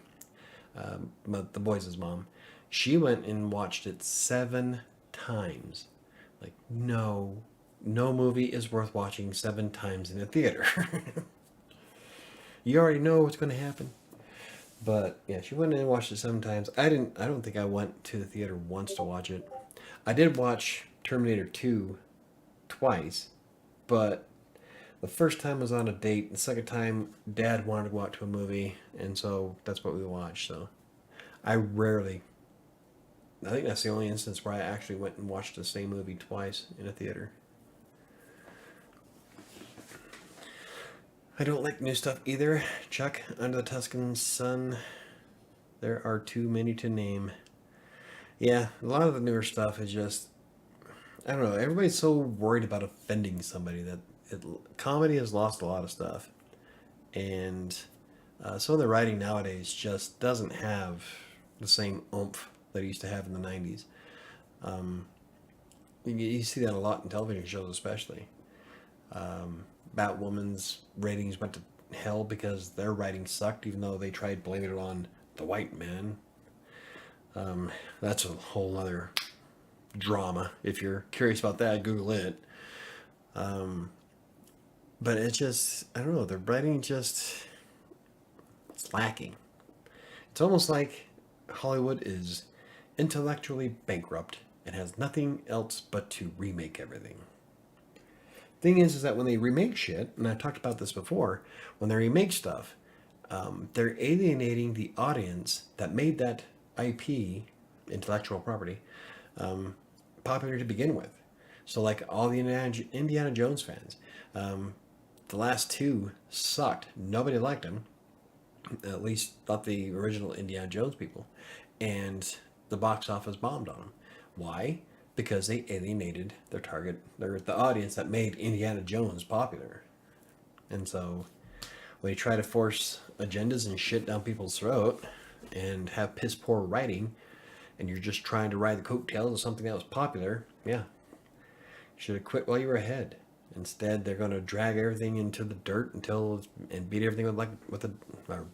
the boys' mom. She went and watched it 7 times. Like no movie is worth watching 7 times in a theater. You already know what's going to happen. But yeah, she went in and watched it 7 times. I don't think I went to the theater once to watch it. I did watch Terminator 2 twice, but the first time was on a date. The second time, Dad wanted to go out to a movie, and so that's what we watched. So I think that's the only instance where I actually went and watched the same movie twice in a theater. I don't like new stuff either. Chuck, Under the Tuscan Sun. There are too many to name. Yeah, a lot of the newer stuff is just, I don't know. Everybody's so worried about offending somebody that comedy has lost a lot of stuff, and some of the writing nowadays just doesn't have the same oomph that it used to have in the '90s. You see that a lot in television shows, especially. Batwoman's ratings went to hell because their writing sucked, even though they tried blaming it on the white man. That's a whole other drama. If you're curious about that, Google it. But it's just, I don't know, the writing just, it's lacking. It's almost like Hollywood is intellectually bankrupt and has nothing else but to remake everything. Thing is that when they remake shit, and I've talked about this before, when they remake stuff, they're alienating the audience that made that IP, intellectual property, popular to begin with. So like all the Indiana Jones fans, the last 2 sucked. Nobody liked them, at least not the original Indiana Jones people, and the box office bombed on them. Why? Because they alienated their target, the audience that made Indiana Jones popular. And so when you try to force agendas and shit down people's throat and have piss poor writing, and you're just trying to ride the coattails of something that was popular, yeah, you should have quit while you were ahead. Instead, they're going to drag everything into the dirt and beat everything or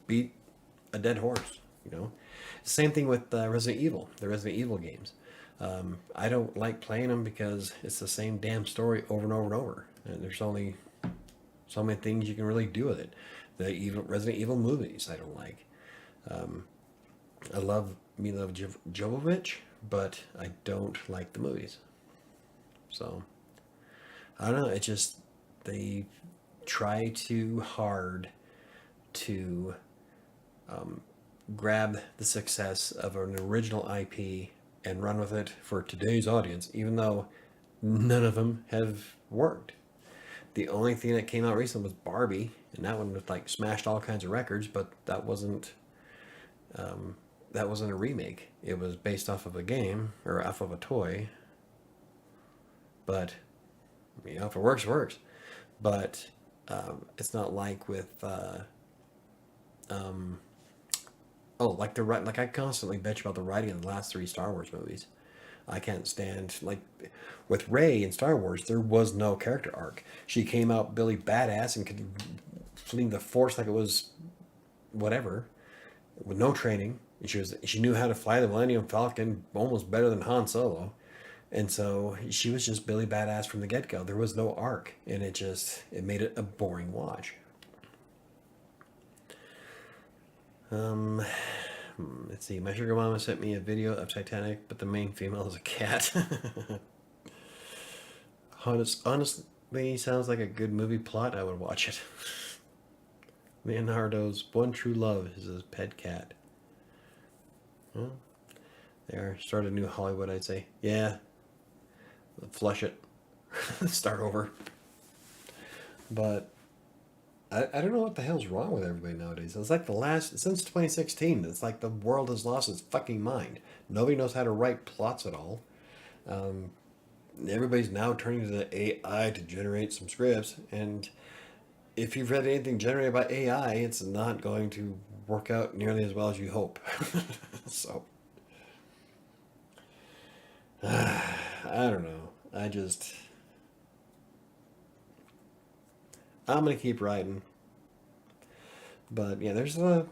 beat a dead horse. Same thing with Resident Evil, the Resident Evil games. I don't like playing them because it's the same damn story over and over and over. And there's only so many things you can really do with it. The Resident Evil movies I don't like. I love Mila Jovovich, but I don't like the movies. So, I don't know. It just, they try too hard to grab the success of an original IP and run with it for today's audience, even though none of them have worked. The only thing that came out recently was Barbie, and that one was like smashed all kinds of records, but that wasn't a remake. It was based off of a game or off of a toy. But if it works, it works. But it's not like with like I constantly bitch about the writing of the last 3 Star Wars movies. I can't stand, like, with Rey in Star Wars, there was no character arc. She came out Billy badass and could fling the Force like it was whatever, with no training. She knew how to fly the Millennium Falcon almost better than Han Solo, And so she was just Billy Badass from the get-go. There was no arc, and it made it a boring watch. Let's see. My sugar mama sent me a video of Titanic, but the main female is a cat. Honestly, sounds like a good movie plot. I would watch it. Leonardo's one true love is his pet cat. Well, there. Start a new Hollywood, I'd say. Yeah. Flush it. Start over. But I don't know what the hell's wrong with everybody nowadays. It's like since 2016, it's like the world has lost its fucking mind. Nobody knows how to write plots at all. Everybody's now turning to the AI to generate some scripts, and if you've read anything generated by AI, it's not going to work out nearly as well as you hope. So, I don't know. I'm gonna keep writing. But yeah, I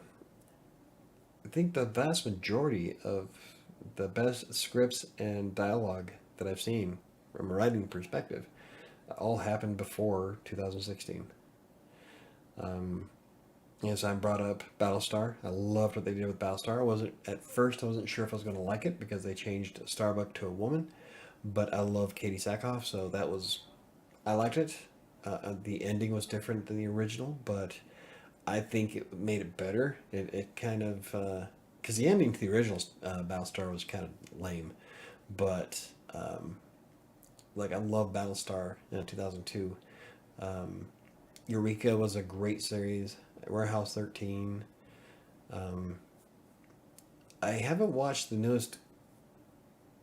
think the vast majority of the best scripts and dialogue that I've seen from a writing perspective all happened before 2016. Yes, I brought up Battlestar. I loved what they did with Battlestar. At first I wasn't sure if I was going to like it because they changed Starbuck to a woman, but I love Katie Sackhoff, so I liked it. The ending was different than the original, but I think it made it better. It kind of, because the ending to the original Battlestar was kind of lame, but like I love Battlestar in 2002. Eureka was a great series. Warehouse 13. I haven't watched the newest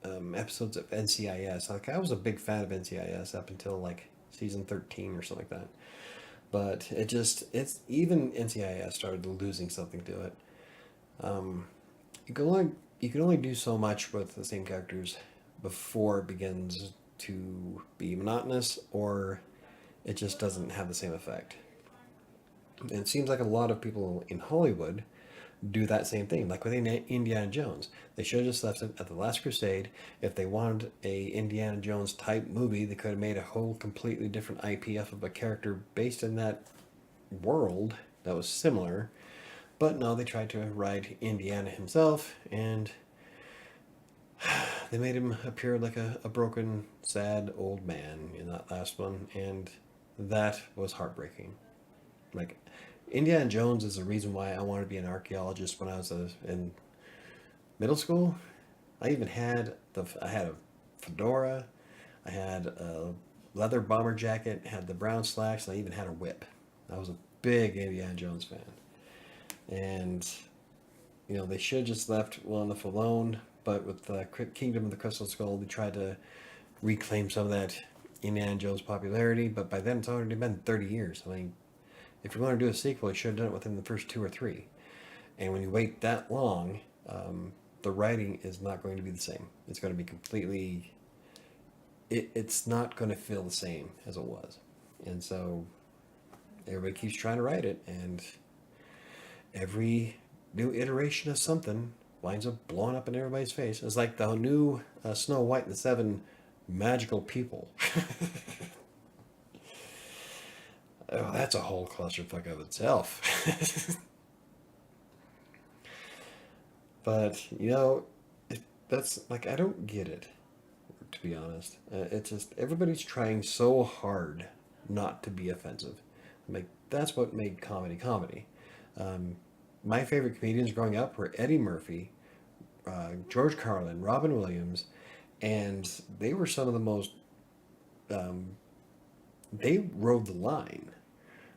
episodes of NCIS. Like I was a big fan of NCIS up until like season 13 or something like that. But it's even NCIS started losing something to it. You can only do so much with the same characters before it begins to be monotonous, or it just doesn't have the same effect. And it seems like a lot of people in Hollywood do that same thing. Like with Indiana Jones, they should have just left it at the Last Crusade. If they wanted a Indiana Jones type movie, they could have made a whole completely different IP off of a character based in that world that was similar. But no, they tried to write Indiana himself, and they made him appear like a broken, sad old man in that last one, and that was heartbreaking. Like, Indiana Jones is the reason why I wanted to be an archaeologist when I was in middle school. I had a fedora, I had a leather bomber jacket, had the brown slacks, and I even had a whip. I was a big Indiana Jones fan. And, they should have just left Willeneuve alone, but with the Kingdom of the Crystal Skull, they tried to reclaim some of that Indiana Jones popularity, but by then it's already been 30 years. I mean, if you're going to do a sequel, you should have done it within the first 2 or 3. And when you wait that long, the writing is not going to be the same. It's going to be completely... It's not going to feel the same as it was. And so everybody keeps trying to write it, and every new iteration of something winds up blowing up in everybody's face. It's like the new Snow White and the Seven Magical People. Oh, that's a whole clusterfuck of itself. But, that's, like, I don't get it, to be honest. It's just, everybody's trying so hard not to be offensive. Like, that's what made comedy comedy. My favorite comedians growing up were Eddie Murphy, George Carlin, Robin Williams, and they were some of the most, they rode the line.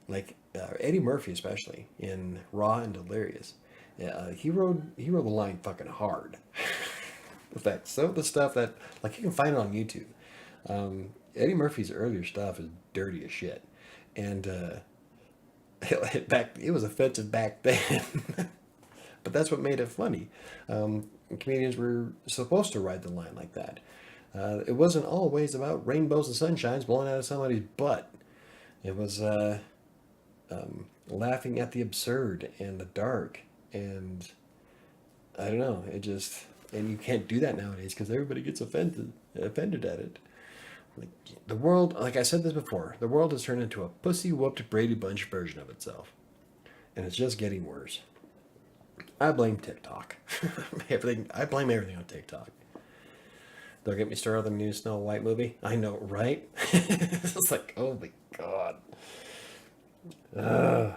Like Eddie Murphy, especially in Raw and Delirious, he rode the line fucking hard. In fact, some of the stuff that like you can find it on YouTube. Eddie Murphy's earlier stuff is dirty as shit, and it was offensive back then. But that's what made it funny. Comedians were supposed to ride the line like that. It wasn't always about rainbows and sunshines blowing out of somebody's butt. It was laughing at the absurd and the dark, and I don't know. And you can't do that nowadays because everybody gets offended. offended at it. Like, the world, like I said this before, the world has turned into a pussy-whooped Brady Bunch version of itself. And it's just getting worse. I blame TikTok. I blame everything on TikTok. Don't get me started on the new Snow White movie. I know, right? It's like, oh my god. Ugh.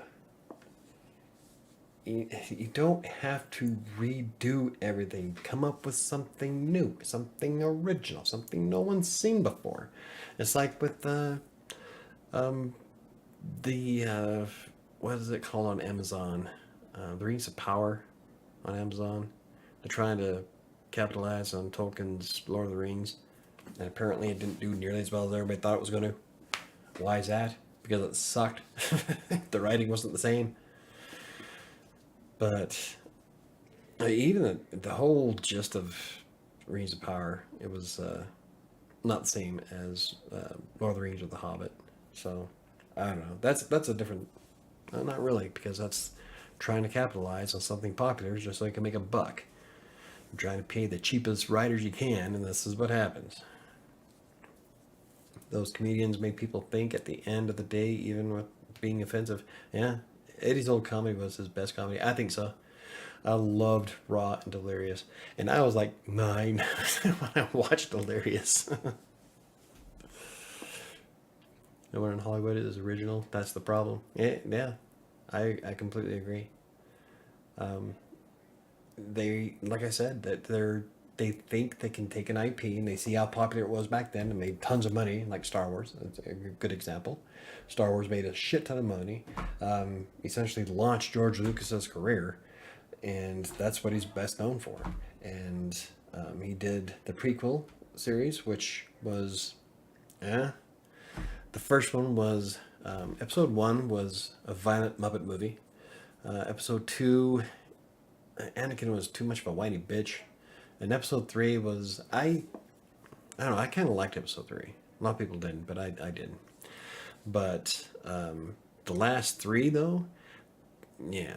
You don't have to redo everything. Come up with something new, something original, something no one's seen before. It's like with um, the what is it called on Amazon? The Rings of Power on Amazon. They're trying to capitalize on Tolkien's Lord of the Rings, and apparently it didn't do nearly as well as everybody thought it was going to. Why is that? Because it sucked. The writing wasn't the same. But even the whole gist of Rings of Power, it was not the same as Lord of the Rings or The Hobbit. So I don't know. That's a different. Not really, because that's trying to capitalize on something popular just so you can make a buck. You're trying to pay the cheapest writers you can, and this is what happens. Those comedians make people think at the end of the day, even with being offensive. Yeah, Eddie's old comedy was his best comedy. I think so. I loved Raw and Delirious. And I was like 9 when I watched Delirious. No one in Hollywood is original. That's the problem. Yeah, I completely agree. They, like I said, they think they can take an IP and they see how popular it was back then and made tons of money, like Star Wars. That's a good example. Star Wars made a shit ton of money. Essentially launched George Lucas's career, and that's what he's best known for. And he did the prequel series, which was, the first one was episode 1 was a violent Muppet movie. Episode 2, Anakin was too much of a whiny bitch. And episode 3 was, I don't know, I kind of liked episode 3. A lot of people didn't, but I did. But the last 3, though, yeah,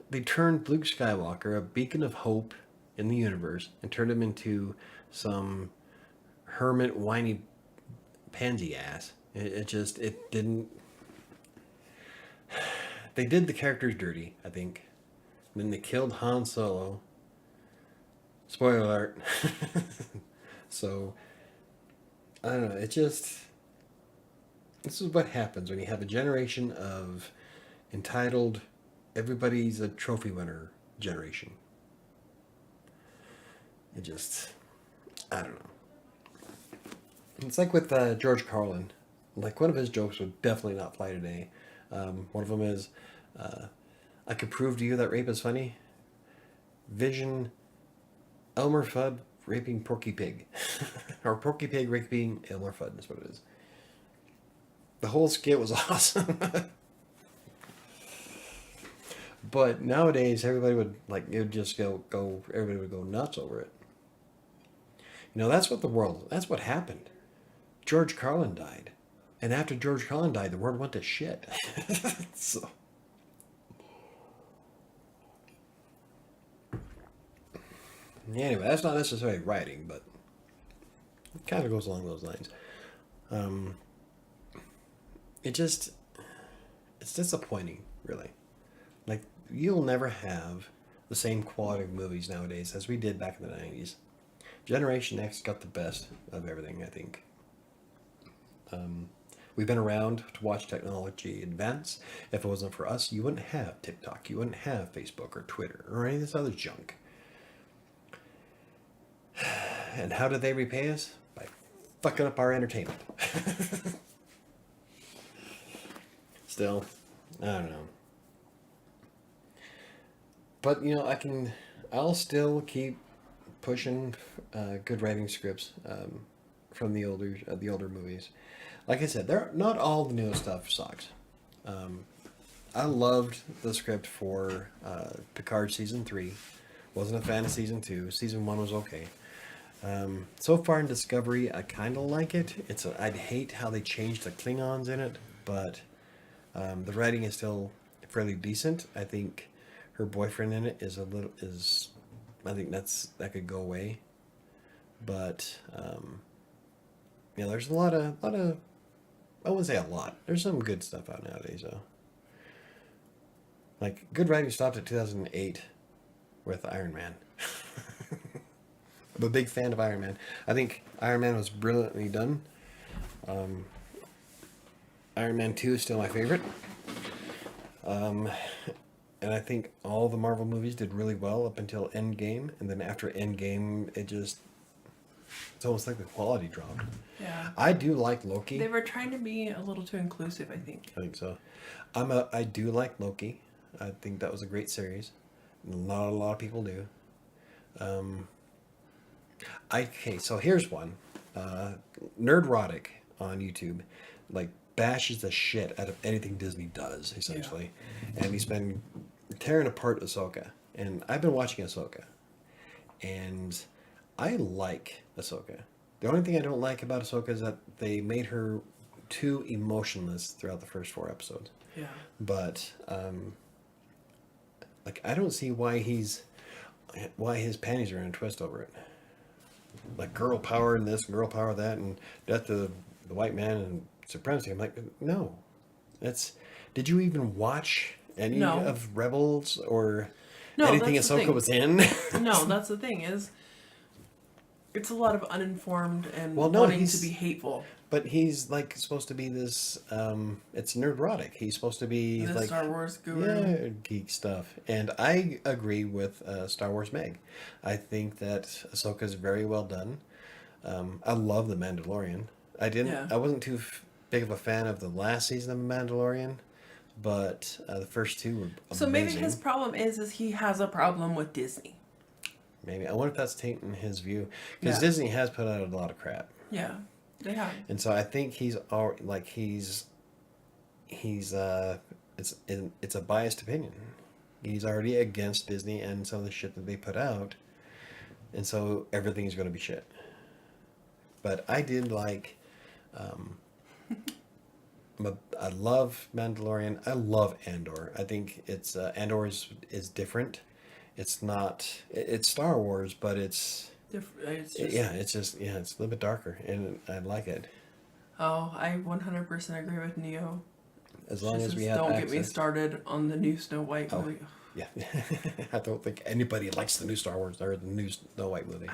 they turned Luke Skywalker, a beacon of hope in the universe, and turned him into some hermit, whiny, pansy ass. It didn't. They did the characters dirty, I think. And then they killed Han Solo. Spoiler alert. So, I don't know. This is what happens when you have a generation of entitled, everybody's a trophy winner generation. I don't know. It's like with George Carlin. Like, one of his jokes would definitely not fly today. One of them is, I could prove to you that rape is funny. Vision Elmer Fudd raping Porky Pig. Or Porky Pig raping Elmer Fudd, that's what it is. The whole skit was awesome. But nowadays, everybody would, like, it would just everybody would go nuts over it. That's what happened. George Carlin died. And after George Carlin died, the world went to shit. So. Anyway, that's not necessarily writing, but it kind of goes along those lines. It's disappointing, really. Like, you'll never have the same quality of movies nowadays as we did back in the 90s. Generation X got the best of everything, I think. We've been around to watch technology advance. If it wasn't for us, you wouldn't have TikTok, you wouldn't have Facebook or Twitter or any of this other junk. And how did they repay us? By fucking up our entertainment. Still, I don't know. But, I'll still keep pushing good writing scripts from the older movies. Like I said, not all the newest stuff sucks. I loved the script for Picard Season 3. Wasn't a fan of Season 2. Season 1 was okay. So far in Discovery, I kind of like it. I'd hate how they changed the Klingons in it, but the writing is still fairly decent. I think her boyfriend in it I think that could go away. But yeah, there's a lot of I wouldn't say a lot. There's some good stuff out nowadays though. Like good writing stopped at 2008 with Iron Man. I'm a big fan of Iron Man. I think Iron Man was brilliantly done. Iron Man 2 is still my favorite. And I think all the Marvel movies did really well up until Endgame. And then after Endgame, it's almost like the quality dropped. Yeah. I do like Loki. They were trying to be a little too inclusive, I think. I think so. I do like Loki. I think that was a great series. Not a lot of people do. Okay, so here's one. Nerdrotic on YouTube, like bashes the shit out of anything Disney does, essentially. Yeah. And he's been tearing apart Ahsoka. And I've been watching Ahsoka. And I like Ahsoka. The only thing I don't like about Ahsoka is that they made her too emotionless throughout the first 4 episodes. Yeah. But like I don't see why his panties are in a twist over it. Like girl power and this, girl power that, and death to the white man and supremacy. I'm like, no. Did you even watch any of Rebels or anything Ahsoka was in? No, that's the thing is, it's a lot of uninformed and wanting to be hateful. But he's like supposed to be this. It's nerdrotic. He's supposed to be the like Star Wars guru. Yeah, geek stuff. And I agree with Star Wars Meg. I think that Ahsoka is very well done. I love the Mandalorian. I wasn't too big of a fan of the last season of the Mandalorian, but the first 2 were amazing. So maybe his problem is he has a problem with Disney. Maybe I wonder if that's tainting his view because Disney has put out a lot of crap. Yeah. They have. And so I think it's a biased opinion. He's already against Disney and some of the shit that they put out, and so everything's going to be shit. But I did like, I love Mandalorian. I love Andor. I think Andor is different. It's not. It's Star Wars, but it's a little bit darker, and I like it. Oh, I 100% agree with Neo. As long as we have don't access. Get me started on the new Snow White movie. Yeah, I don't think anybody likes the new Star Wars or the new Snow White movie.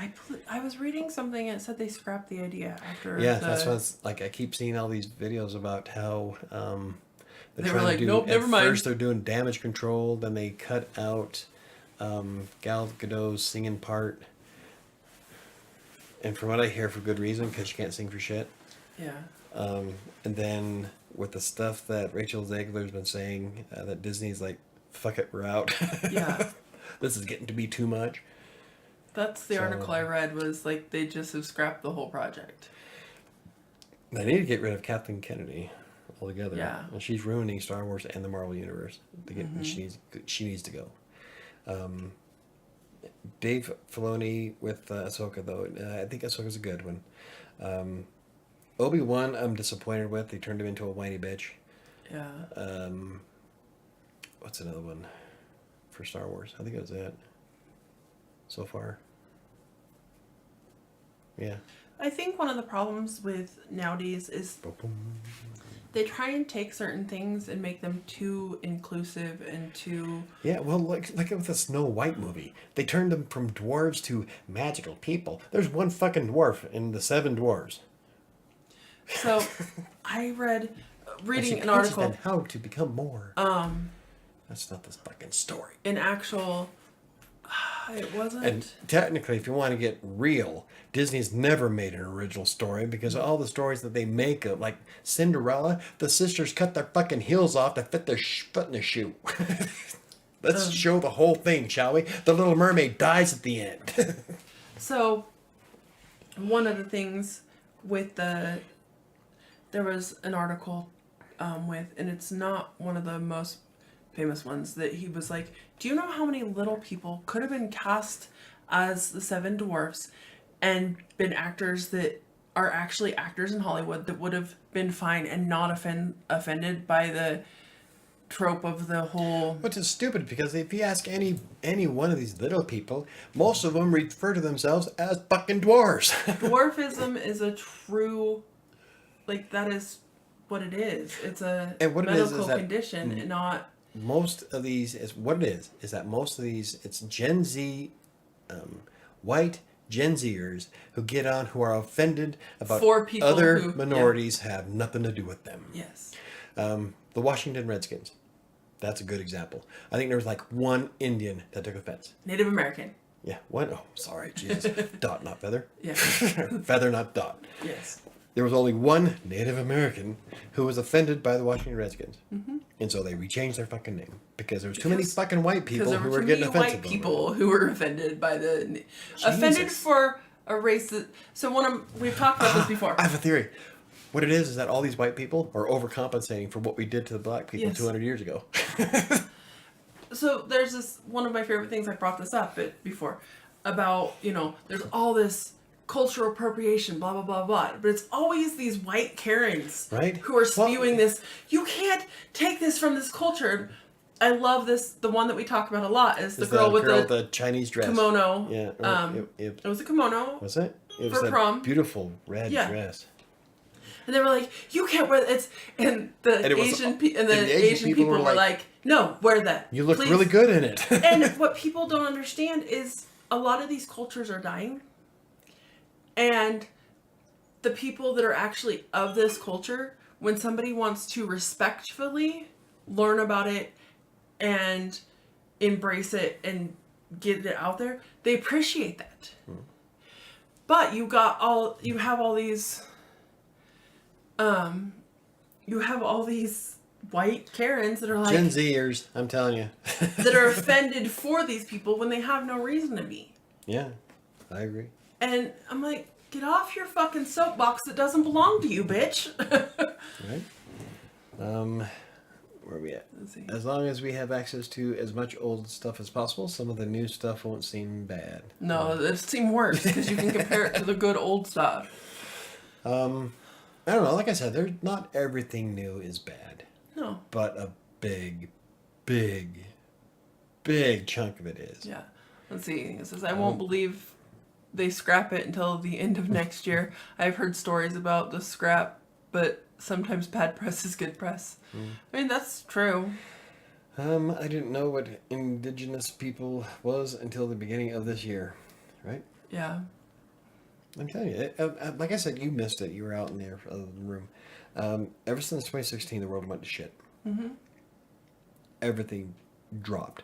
I was reading something and it said they scrapped the idea after. Yeah, that's what's like. I keep seeing all these videos about how they were like, nope, never mind. First they're doing damage control, then they cut out Gal Gadot's singing part. And from what I hear, for good reason, because she can't sing for shit. Yeah. And then with the stuff that Rachel Zegler's been saying, that Disney's like, fuck it, we're out. Yeah. This is getting to be too much. That's the article I read was like they just have scrapped the whole project. They need to get rid of Kathleen Kennedy altogether. Yeah. And she's ruining Star Wars and the Marvel Universe. She needs to go. Dave Filoni with Ahsoka, though. I think Ahsoka's a good one. Obi-Wan, I'm disappointed with. They turned him into a whiny bitch. Yeah. What's another one for Star Wars? I think it was it so far. Yeah. I think one of the problems with nowadays is they try and take certain things and make them too inclusive and too... Yeah, well, like with the Snow White movie. They turned them from dwarves to magical people. There's one fucking dwarf in the 7 dwarves. So, I reading an article... Them how to become more. That's not this fucking story. An actual... It wasn't... And technically, if you want to get real, Disney's never made an original story because all the stories that they make of, like Cinderella, the sisters cut their fucking heels off to fit their foot in the shoe. Let's show the whole thing, shall we? The Little Mermaid dies at the end. So, one of the things with there was an article and it's not one of the most famous ones, that he was like, do you know how many little people could have been cast as the 7 dwarfs and been actors that are actually actors in Hollywood that would have been fine and not offended by the trope of the whole. Which is stupid because if you ask any one of these little people, most of them refer to themselves as fucking dwarves. Dwarfism is a true, like, that is what it is. It's a And what it is medical that condition, and not. most of these is what it is that most of these it's Gen Z, white Gen Zers who get on who are offended about For people other who- minorities have nothing to do with them. Yes. The Washington Redskins. That's a good example. I think there was like one Indian that took offense. Native American. Yeah, one. Oh, sorry, Jesus. Dot, not feather. Yeah. Feather, not dot. Yes. There was only one Native American who was offended by the Washington Redskins. Mm-hmm. And so they rechanged their fucking name because there was too many fucking white people Because there who were were too getting many offensive. white people who were offended by the offended for a race that. So we've talked about this before. I have a theory. What it is that all these white people are overcompensating for what we did to the black people Yes. 200 years ago. So there's this one of my favorite things. I brought this up before about there's all this cultural appropriation, blah blah blah blah. But it's always these white Karens, Right? who are Well- spewing this. You can't take this from this culture. I love this. The one that we talk about a lot is the girl with the Chinese dress. kimono. Yeah. It was a kimono. Was it? It was For that prom. beautiful red Yeah. dress. And they were like, "You can't wear it's." And the And it was- Asian and the Asian people were like, "No, wear that. You look please." really good in it. And what people don't understand is a lot of these cultures are dying, and the people that are actually of this culture, when somebody wants to respectfully learn about it and embrace it and get it out there, they appreciate that. But you have all these white Karens that are like Gen Zers, I'm telling you. that are offended for these people when they have no reason to be. Yeah, I agree. And I'm like, get off your fucking soapbox that doesn't belong to you, bitch. Right? Where are we at? Let's see. As long as we have access to as much old stuff as possible, some of the new stuff won't seem bad. No, it seems worse because you can compare it to the good old stuff. I don't know. Like I said, not everything new is bad, No. but a big chunk of it is. Yeah. Let's see. It says, I won't believe they scrap it until the end of next year. I've heard stories about the scrap, but sometimes bad press is good press. I mean, that's true. I didn't know what indigenous people was until the beginning of this year, right? Yeah. I'm telling you, like I said, you missed it. You were out in the other room. Ever since 2016, the world went to shit. Mm-hmm. Everything dropped.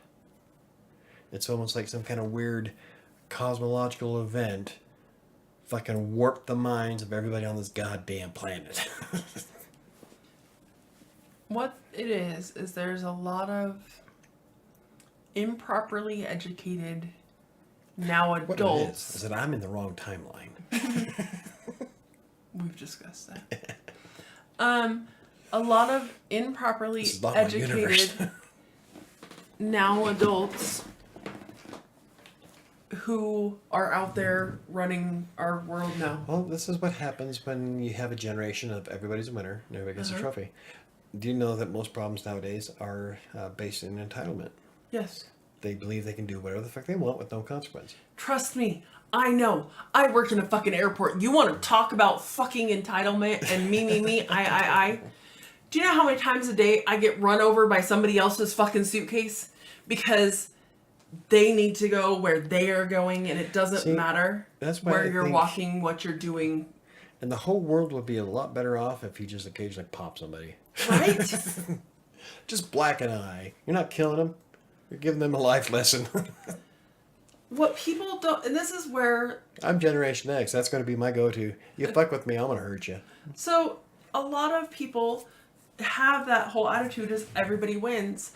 It's almost like some kind of weird cosmological event fucking warped the minds of everybody on this goddamn planet. What it is there's a lot of improperly educated now What it adults. is that I'm in the wrong timeline. We've discussed that. A lot of improperly This is not my universe. educated now adults who are out there running our world now. Well, this is what happens when you have a generation of everybody's a winner and everybody gets a trophy. Do you know that most problems nowadays are based in entitlement? Yes. They believe they can do whatever the fuck they want with no consequence. Trust me, I know. I work in a fucking airport. You want to talk about fucking entitlement and me, I. Do you know how many times a day I get run over by somebody else's fucking suitcase? Because they need to go where they are going and it doesn't matter that's why where I you're think- walking, what you're doing. And the whole world would be a lot better off if you just occasionally pop somebody. Right? Just black an eye. You're not killing them. You're giving them a life lesson. What people don't, and this is where, I'm Generation X. That's going to be my go-to. You fuck with me, I'm going to hurt you. so a lot of people have that whole attitude as everybody wins,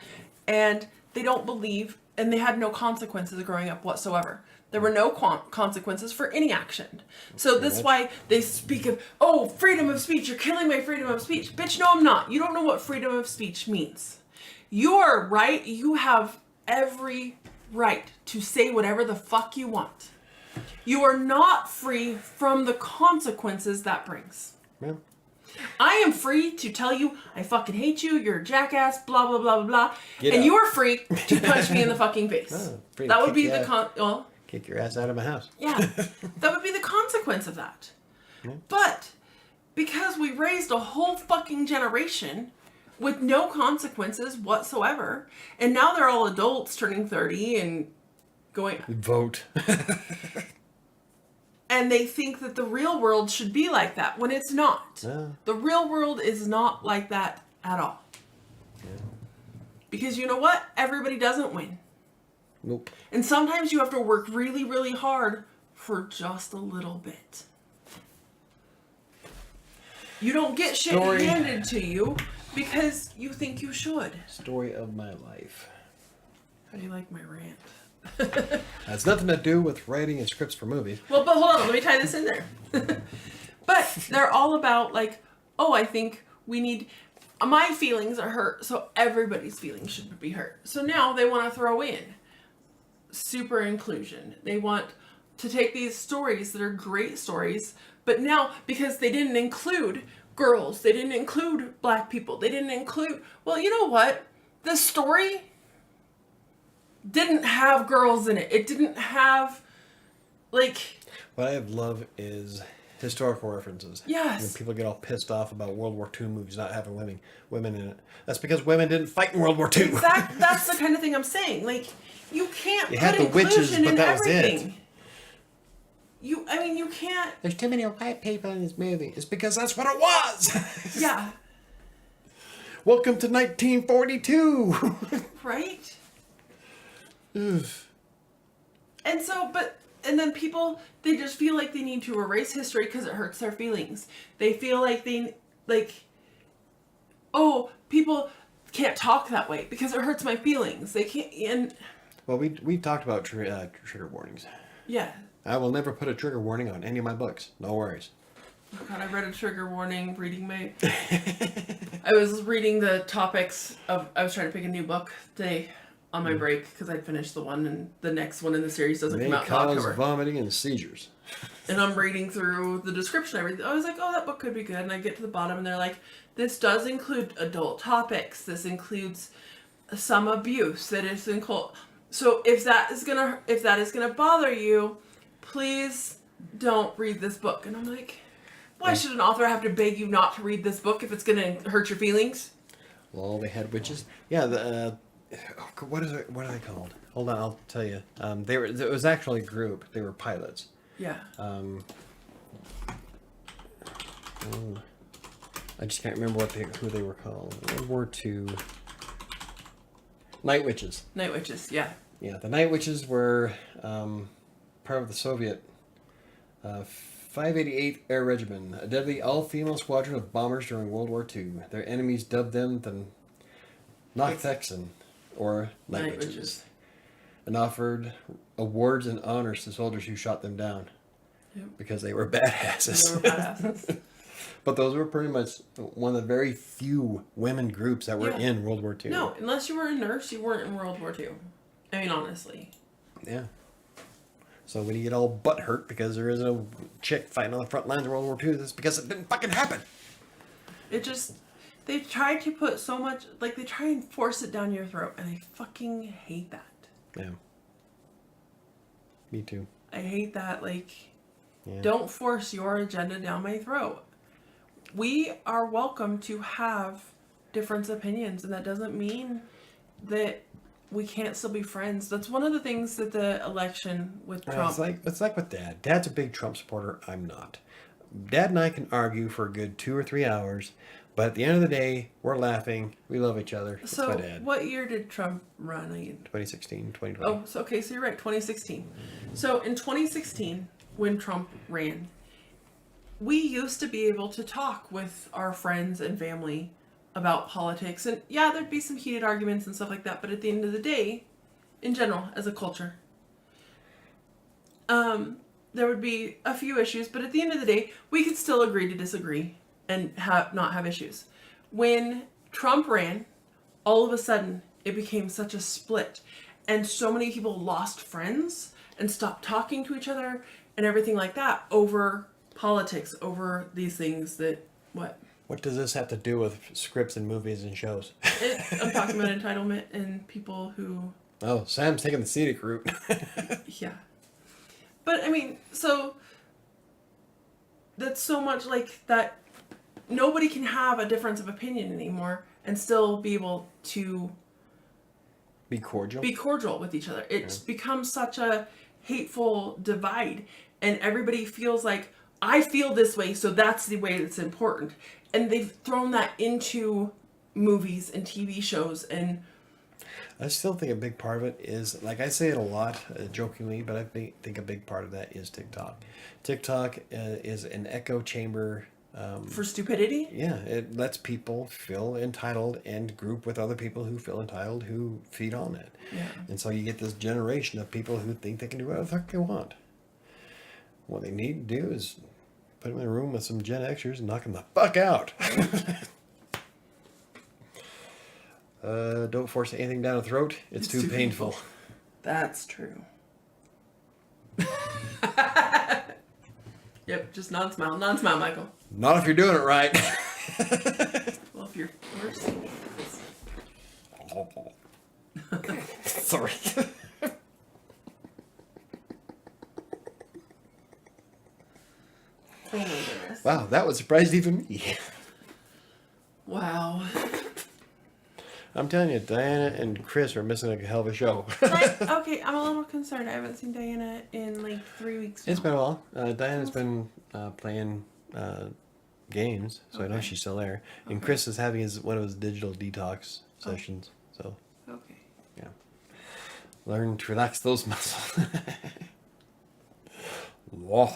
and they don't believe, and they had no consequences growing up whatsoever. There were no consequences for any action. So that's why they speak of, oh, freedom of speech, you're killing my freedom of speech. Bitch, no, I'm not. You don't know what freedom of speech means. You are right. You have every right to say whatever the fuck you want. You are not free from the consequences that brings. Yeah. I am free to tell you I fucking hate you, you're a jackass, blah, blah, blah, blah, blah. Get and out. you are free to punch me in the fucking face. Oh, free to That would kick be you the out. Kick your ass out of my house. yeah, that would be the consequence of that. Yeah. But because we raised a whole fucking generation with no consequences whatsoever, and now they're all adults turning 30 and going... Vote. And they think that the real world should be like that when it's not. No. The real world is not like that at all. Yeah. Because you know what? Everybody doesn't win. Nope. And sometimes you have to work really, really hard for just a little bit. You don't get shit handed to you because you think you should. Story of my life. How do you like my rant? Has nothing to do with writing and scripts for movies. Well, but hold on, let me tie this in there. But they're all about like, oh, I think we need, my feelings are hurt, so everybody's feelings should be hurt. So now they want to throw in super inclusion. They want to take these stories that are great stories, but now because they didn't include girls, they didn't include black people, they didn't include, well, you know what? The story didn't have girls in it. It didn't have, like... What I love is historical references. Yes. When people get all pissed off about World War II movies not having women in it. That's because women didn't fight in World War II. Exactly. That's the kind of thing I'm saying. Like, you can't You put had the inclusion witches, but in that was everything. it. You can't... There's too many white people in this movie. It's because that's what it was. Yeah. Welcome to 1942. Right? Oof. And so, and then people, they just feel like they need to erase history because it hurts their feelings. They feel like oh, people can't talk that way because it hurts my feelings. They can't, and... Well, we talked about trigger warnings. Yeah. I will never put a trigger warning on any of my books. No worries. Oh God, I read a trigger warning reading my... I was reading the topics of... I was trying to pick a new book today on my break because I'd finished the one and the next one in the series doesn't come out until October. Vomiting and seizures. And I'm reading through the description and everything. I was like, oh, that book could be good. And I get to the bottom and they're like, this does include adult topics. This includes some abuse. That is so if that is gonna bother you, please don't read this book. And I'm like, why should an author have to beg you not to read this book if it's gonna hurt your feelings? Well, they had witches. Yeah, what are they called? Hold on, I'll tell you. It was actually a group. They were pilots. Yeah. I just can't remember who they were called. World War II. Night Witches. Night Witches, yeah. Yeah, the Night Witches were part of the Soviet 588th Air Regiment, a deadly all-female squadron of bombers during World War II. Their enemies dubbed them the Nachtthexen, or Night Witches, and offered awards and honors to soldiers who shot them down. Yep. Because they were badasses. They were badasses. But those were pretty much one of the very few women groups that were in World War II. No, unless you were a nurse, you weren't in World War II. I mean, honestly. Yeah. So when you get all butt hurt because there isn't a chick fighting on the front lines of World War II, that's because it didn't fucking happen. It just... They try to put so much... Like, they try and force it down your throat, and I fucking hate that. Yeah. Me too. I hate that, like... Yeah. Don't force your agenda down my throat. We are welcome to have different opinions, and that doesn't mean that we can't still be friends. That's one of the things that the election with Trump... It's like with Dad. Dad's a big Trump supporter. I'm not. Dad and I can argue for a good 2 or 3 hours, but at the end of the day, we're laughing. We love each other. That's So, my dad. what year did Trump run? 2016, 2020. Oh, so okay, so you're right, 2016. So in 2016, when Trump ran, we used to be able to talk with our friends and family about politics. And yeah, there'd be some heated arguments and stuff like that, but at the end of the day, in general, as a culture, there would be a few issues, but at the end of the day, we could still agree to disagree and not have issues. When Trump ran, all of a sudden, it became such a split, and so many people lost friends and stopped talking to each other and everything like that over politics, over these things that, what? What does this have to do with scripts and movies and shows? I'm talking about entitlement and people who... Oh, Sam's taking the scenic route. Yeah. But, I mean, so... That's so much like that... Nobody can have a difference of opinion anymore and still be able to... Be cordial? Be cordial with each other. It's become such a hateful divide. And everybody feels like, I feel this way, so that's the way that's important. And they've thrown that into movies and TV shows. And I still think a big part of it is, like I say it a lot, jokingly, but I think a big part of that is TikTok. TikTok is an echo chamber. For stupidity? Yeah, it lets people feel entitled and group with other people who feel entitled who feed on it. Yeah. And so you get this generation of people who think they can do whatever the fuck they want. What they need to do is put them in a room with some Gen Xers and knock them the fuck out. Don't force anything down the throat. It's too painful. That's true. Yep, just non-smile. Non-smile, Michael. Not if you're doing it right. Well, if you're forcing it. Sorry. Oh my goodness. Wow, that would surprise even me. Wow. I'm telling you, Diana and Chris are missing a hell of a show. Okay, I'm a little concerned. I haven't seen Diana in like 3 weeks now. It's been a while. Diana's been playing games, so I know she's still there. And Chris is having one of his digital detox sessions. So, Okay. yeah. Learn to relax those muscles. Whoa.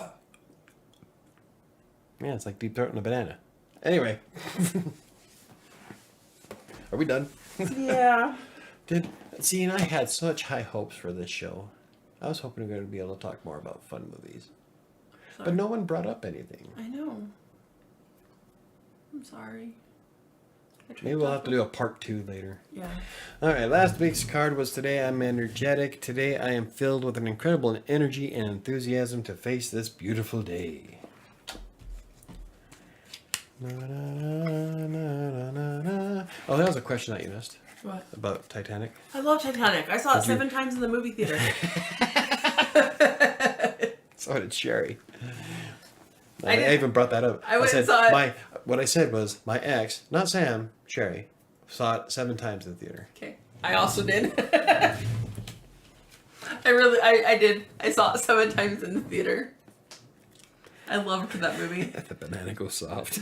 Yeah, it's like deep throating a banana. Anyway. Are we done? Yeah. And I had such high hopes for this show. I was hoping we were going to be able to talk more about fun movies. Sorry. But no one brought up anything. I know. I'm sorry. Maybe we'll have to do a part 2 later. Yeah. Alright, last week's card was today I'm energetic. Today I am filled with an incredible energy and enthusiasm to face this beautiful day. Na, na, na, na, na. Oh, that was a question that you missed. What? About Titanic. I love Titanic. I saw it 7 times in the movie theater. So did Sherry. I didn't- even brought that up. I went said and saw it. What I said was my ex, not Sam, Sherry, saw it 7 times in the theater. Okay. I also did. I did. I saw it 7 times in the theater. I loved that movie. The banana goes soft.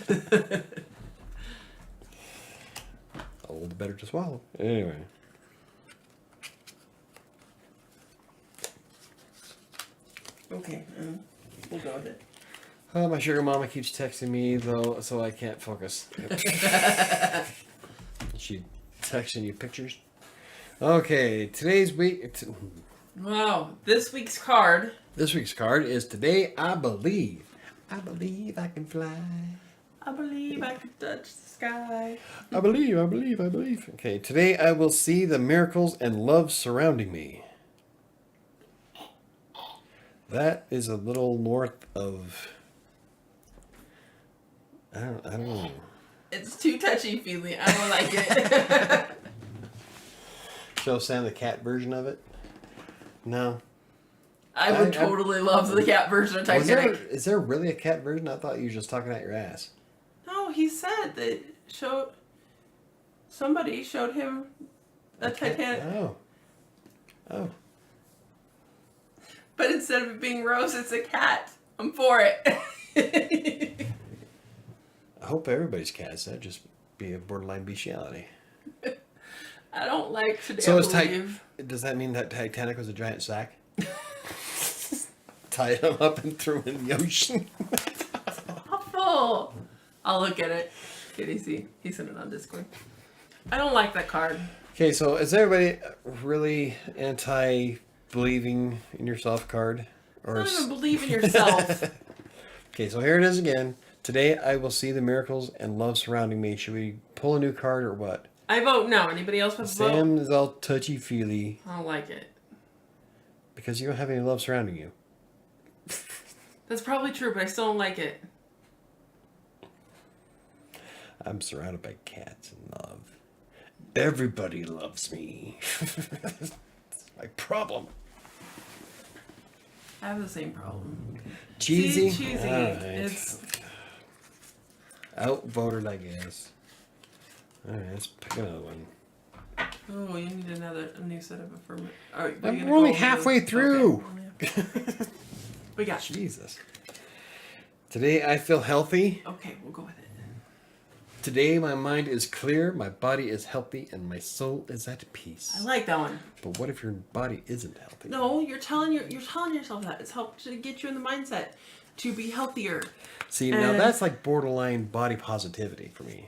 All the better to swallow. Anyway. Okay. We'll go with it. Oh, my sugar mama keeps texting me though, so I can't focus. She texting you pictures. Okay, today's week. Wow. This week's card. This week's card is today I believe. I believe I can fly. I believe I could touch the sky. I believe, I believe, I believe. Okay, today I will see the miracles and love surrounding me. That is a little north of. I don't know. It's too touchy-feely. I don't like it. Show Sam the cat version of it? No. I would totally love the cat version of Titanic. Is there really a cat version? I thought you were just talking out your ass. No, he said that somebody showed him a Titanic. Oh. But instead of it being Rose, it's a cat. I'm for it. I hope everybody's cats. That'd just be a borderline bestiality. I don't like today. So Does that mean that Titanic was a giant sack? Tied him up and threw him in the ocean. Awful. I'll look at it. KDC. He sent it on Discord. I don't like that card. Okay, so is everybody really anti-believing in yourself card? Or Don't even believe in yourself. Okay, so here it is again. Today I will see the miracles and love surrounding me. Should we pull a new card or what? I vote no. Anybody else have a vote? Sam is all touchy-feely I don't like it. because you don't have any love surrounding you. That's probably true, but I still don't like it. I'm surrounded by cats and love. Everybody loves me. It's my problem. I have the same problem. Cheesy? See, cheesy. All right. It's Outvoted, I guess. All right, let's pick another one. oh, you need a new set of affirmative. All right, I'm only halfway through. Okay. We got you. Jesus. Today I feel healthy. Okay, we'll go with it. Today my mind is clear, my body is healthy, and my soul is at peace. I like that one. But what if your body isn't healthy? No, you're telling yourself that. It's helped to get you in the mindset to be healthier. See, now that's like borderline body positivity for me.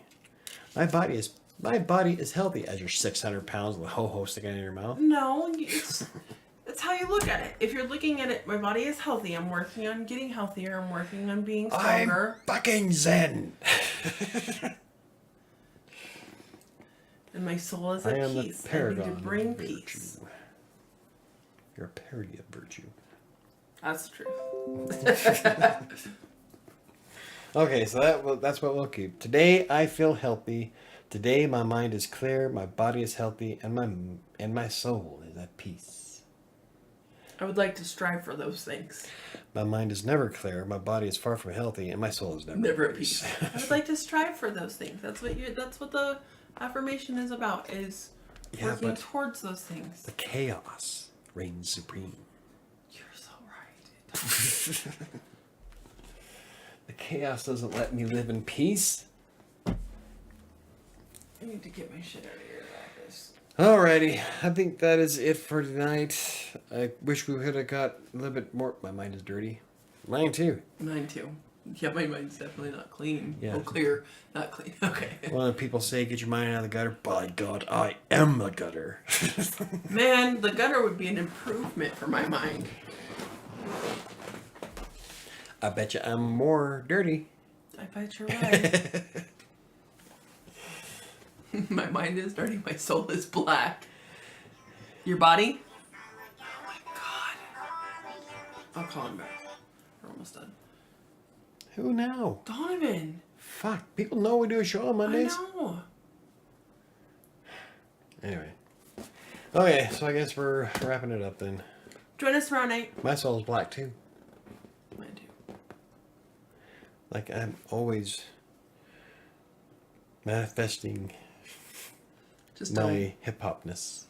My body is healthy as you're 600 pounds with a ho-ho sticking in your mouth. No, that's how you look at it. If you're looking at it, my body is healthy. I'm working on getting healthier. I'm working on being stronger. I'm fucking zen. And my soul is I at am the peace. I need paragon to bring of virtue. peace. You're a parody of virtue. That's true. Okay, so that's what we'll keep. Today I feel healthy. Today my mind is clear, my body is healthy, and my soul is at peace. I would like to strive for those things. My mind is never clear, my body is far from healthy, and my soul is never At peace. I would like to strive for those things. That's what the affirmation is about, is working towards those things. The chaos reigns supreme. You're so right. The chaos doesn't let me live in peace. I need to get my shit out of here office. Alrighty, I think that is it for tonight. I wish we could have got a little bit more. My mind is dirty. Mine too. Mine too. Yeah, my mind's definitely not clean. Yeah. Oh, clear, not clean. Okay. Well, people say get your mind out of the gutter. By God, I am the gutter. Man, the gutter would be an improvement for my mind. I bet you I'm more dirty. I bet you're right. My mind is dirty. My soul is black. Your body? Oh my God. I'll call him back. We're almost done. Who now? Donovan. Fuck, people know we do a show on Mondays. I know. Anyway. Okay, so I guess we're wrapping it up then. Join us tomorrow night. My soul's black too. Mine too. Like I'm always manifesting Just my hip hopness.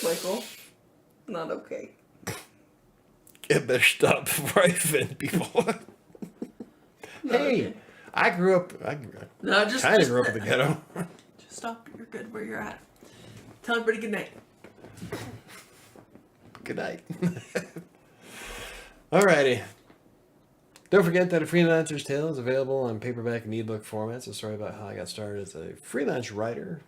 Michael. Not okay. It better stop before I offend people. Hey, okay. I grew up. No, just Kind of grew up in the ghetto. Just stop. You're good where you're at. Tell everybody good night. Good night. Alrighty. Don't forget that A Freelancer's Tale is available on paperback and ebook formats. A story about how I got started as a freelance writer,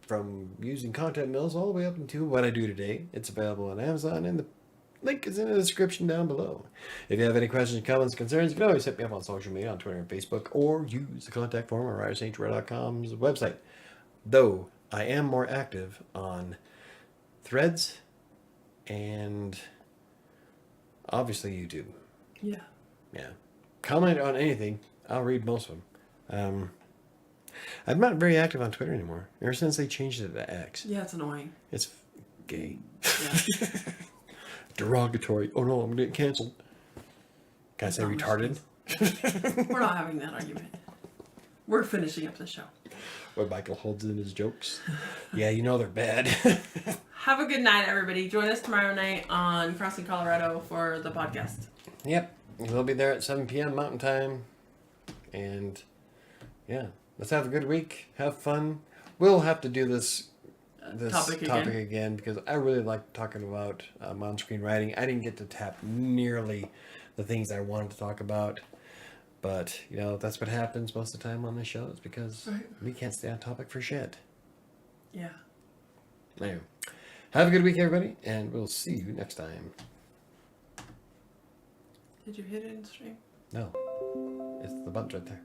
from using content mills all the way up into what I do today. It's available on Amazon, and the link is in the description down below. If you have any questions, comments, concerns, you can always hit me up on social media, on Twitter and Facebook, or use the contact form on WriterSanctuary.com's website. Though I am more active on Threads and obviously YouTube. Yeah. Yeah. Comment on anything. I'll read most of them. I'm not very active on Twitter anymore. Ever since they changed it to X. Yeah, it's annoying. It's gay. Yeah. Derogatory. Oh no, I'm going to get canceled. Can I say retarded? We're not having that argument. We're finishing up the show. Where Michael holds in his jokes. Yeah, you know they're bad. Have a good night, everybody. Join us tomorrow night on Crossing Colorado for the podcast. Yep. We'll be there at 7 p.m. Mountain Time. And yeah, let's have a good week. Have fun. We'll have to do this topic again because I really like talking about on-screen writing. I didn't get to tap nearly the things I wanted to talk about. But, you know, that's what happens most of the time on this show. It's because we can't stay on topic for shit. Yeah. Anyway, have a good week, everybody, and we'll see you next time. Did you hit it in stream? No, it's the button right there.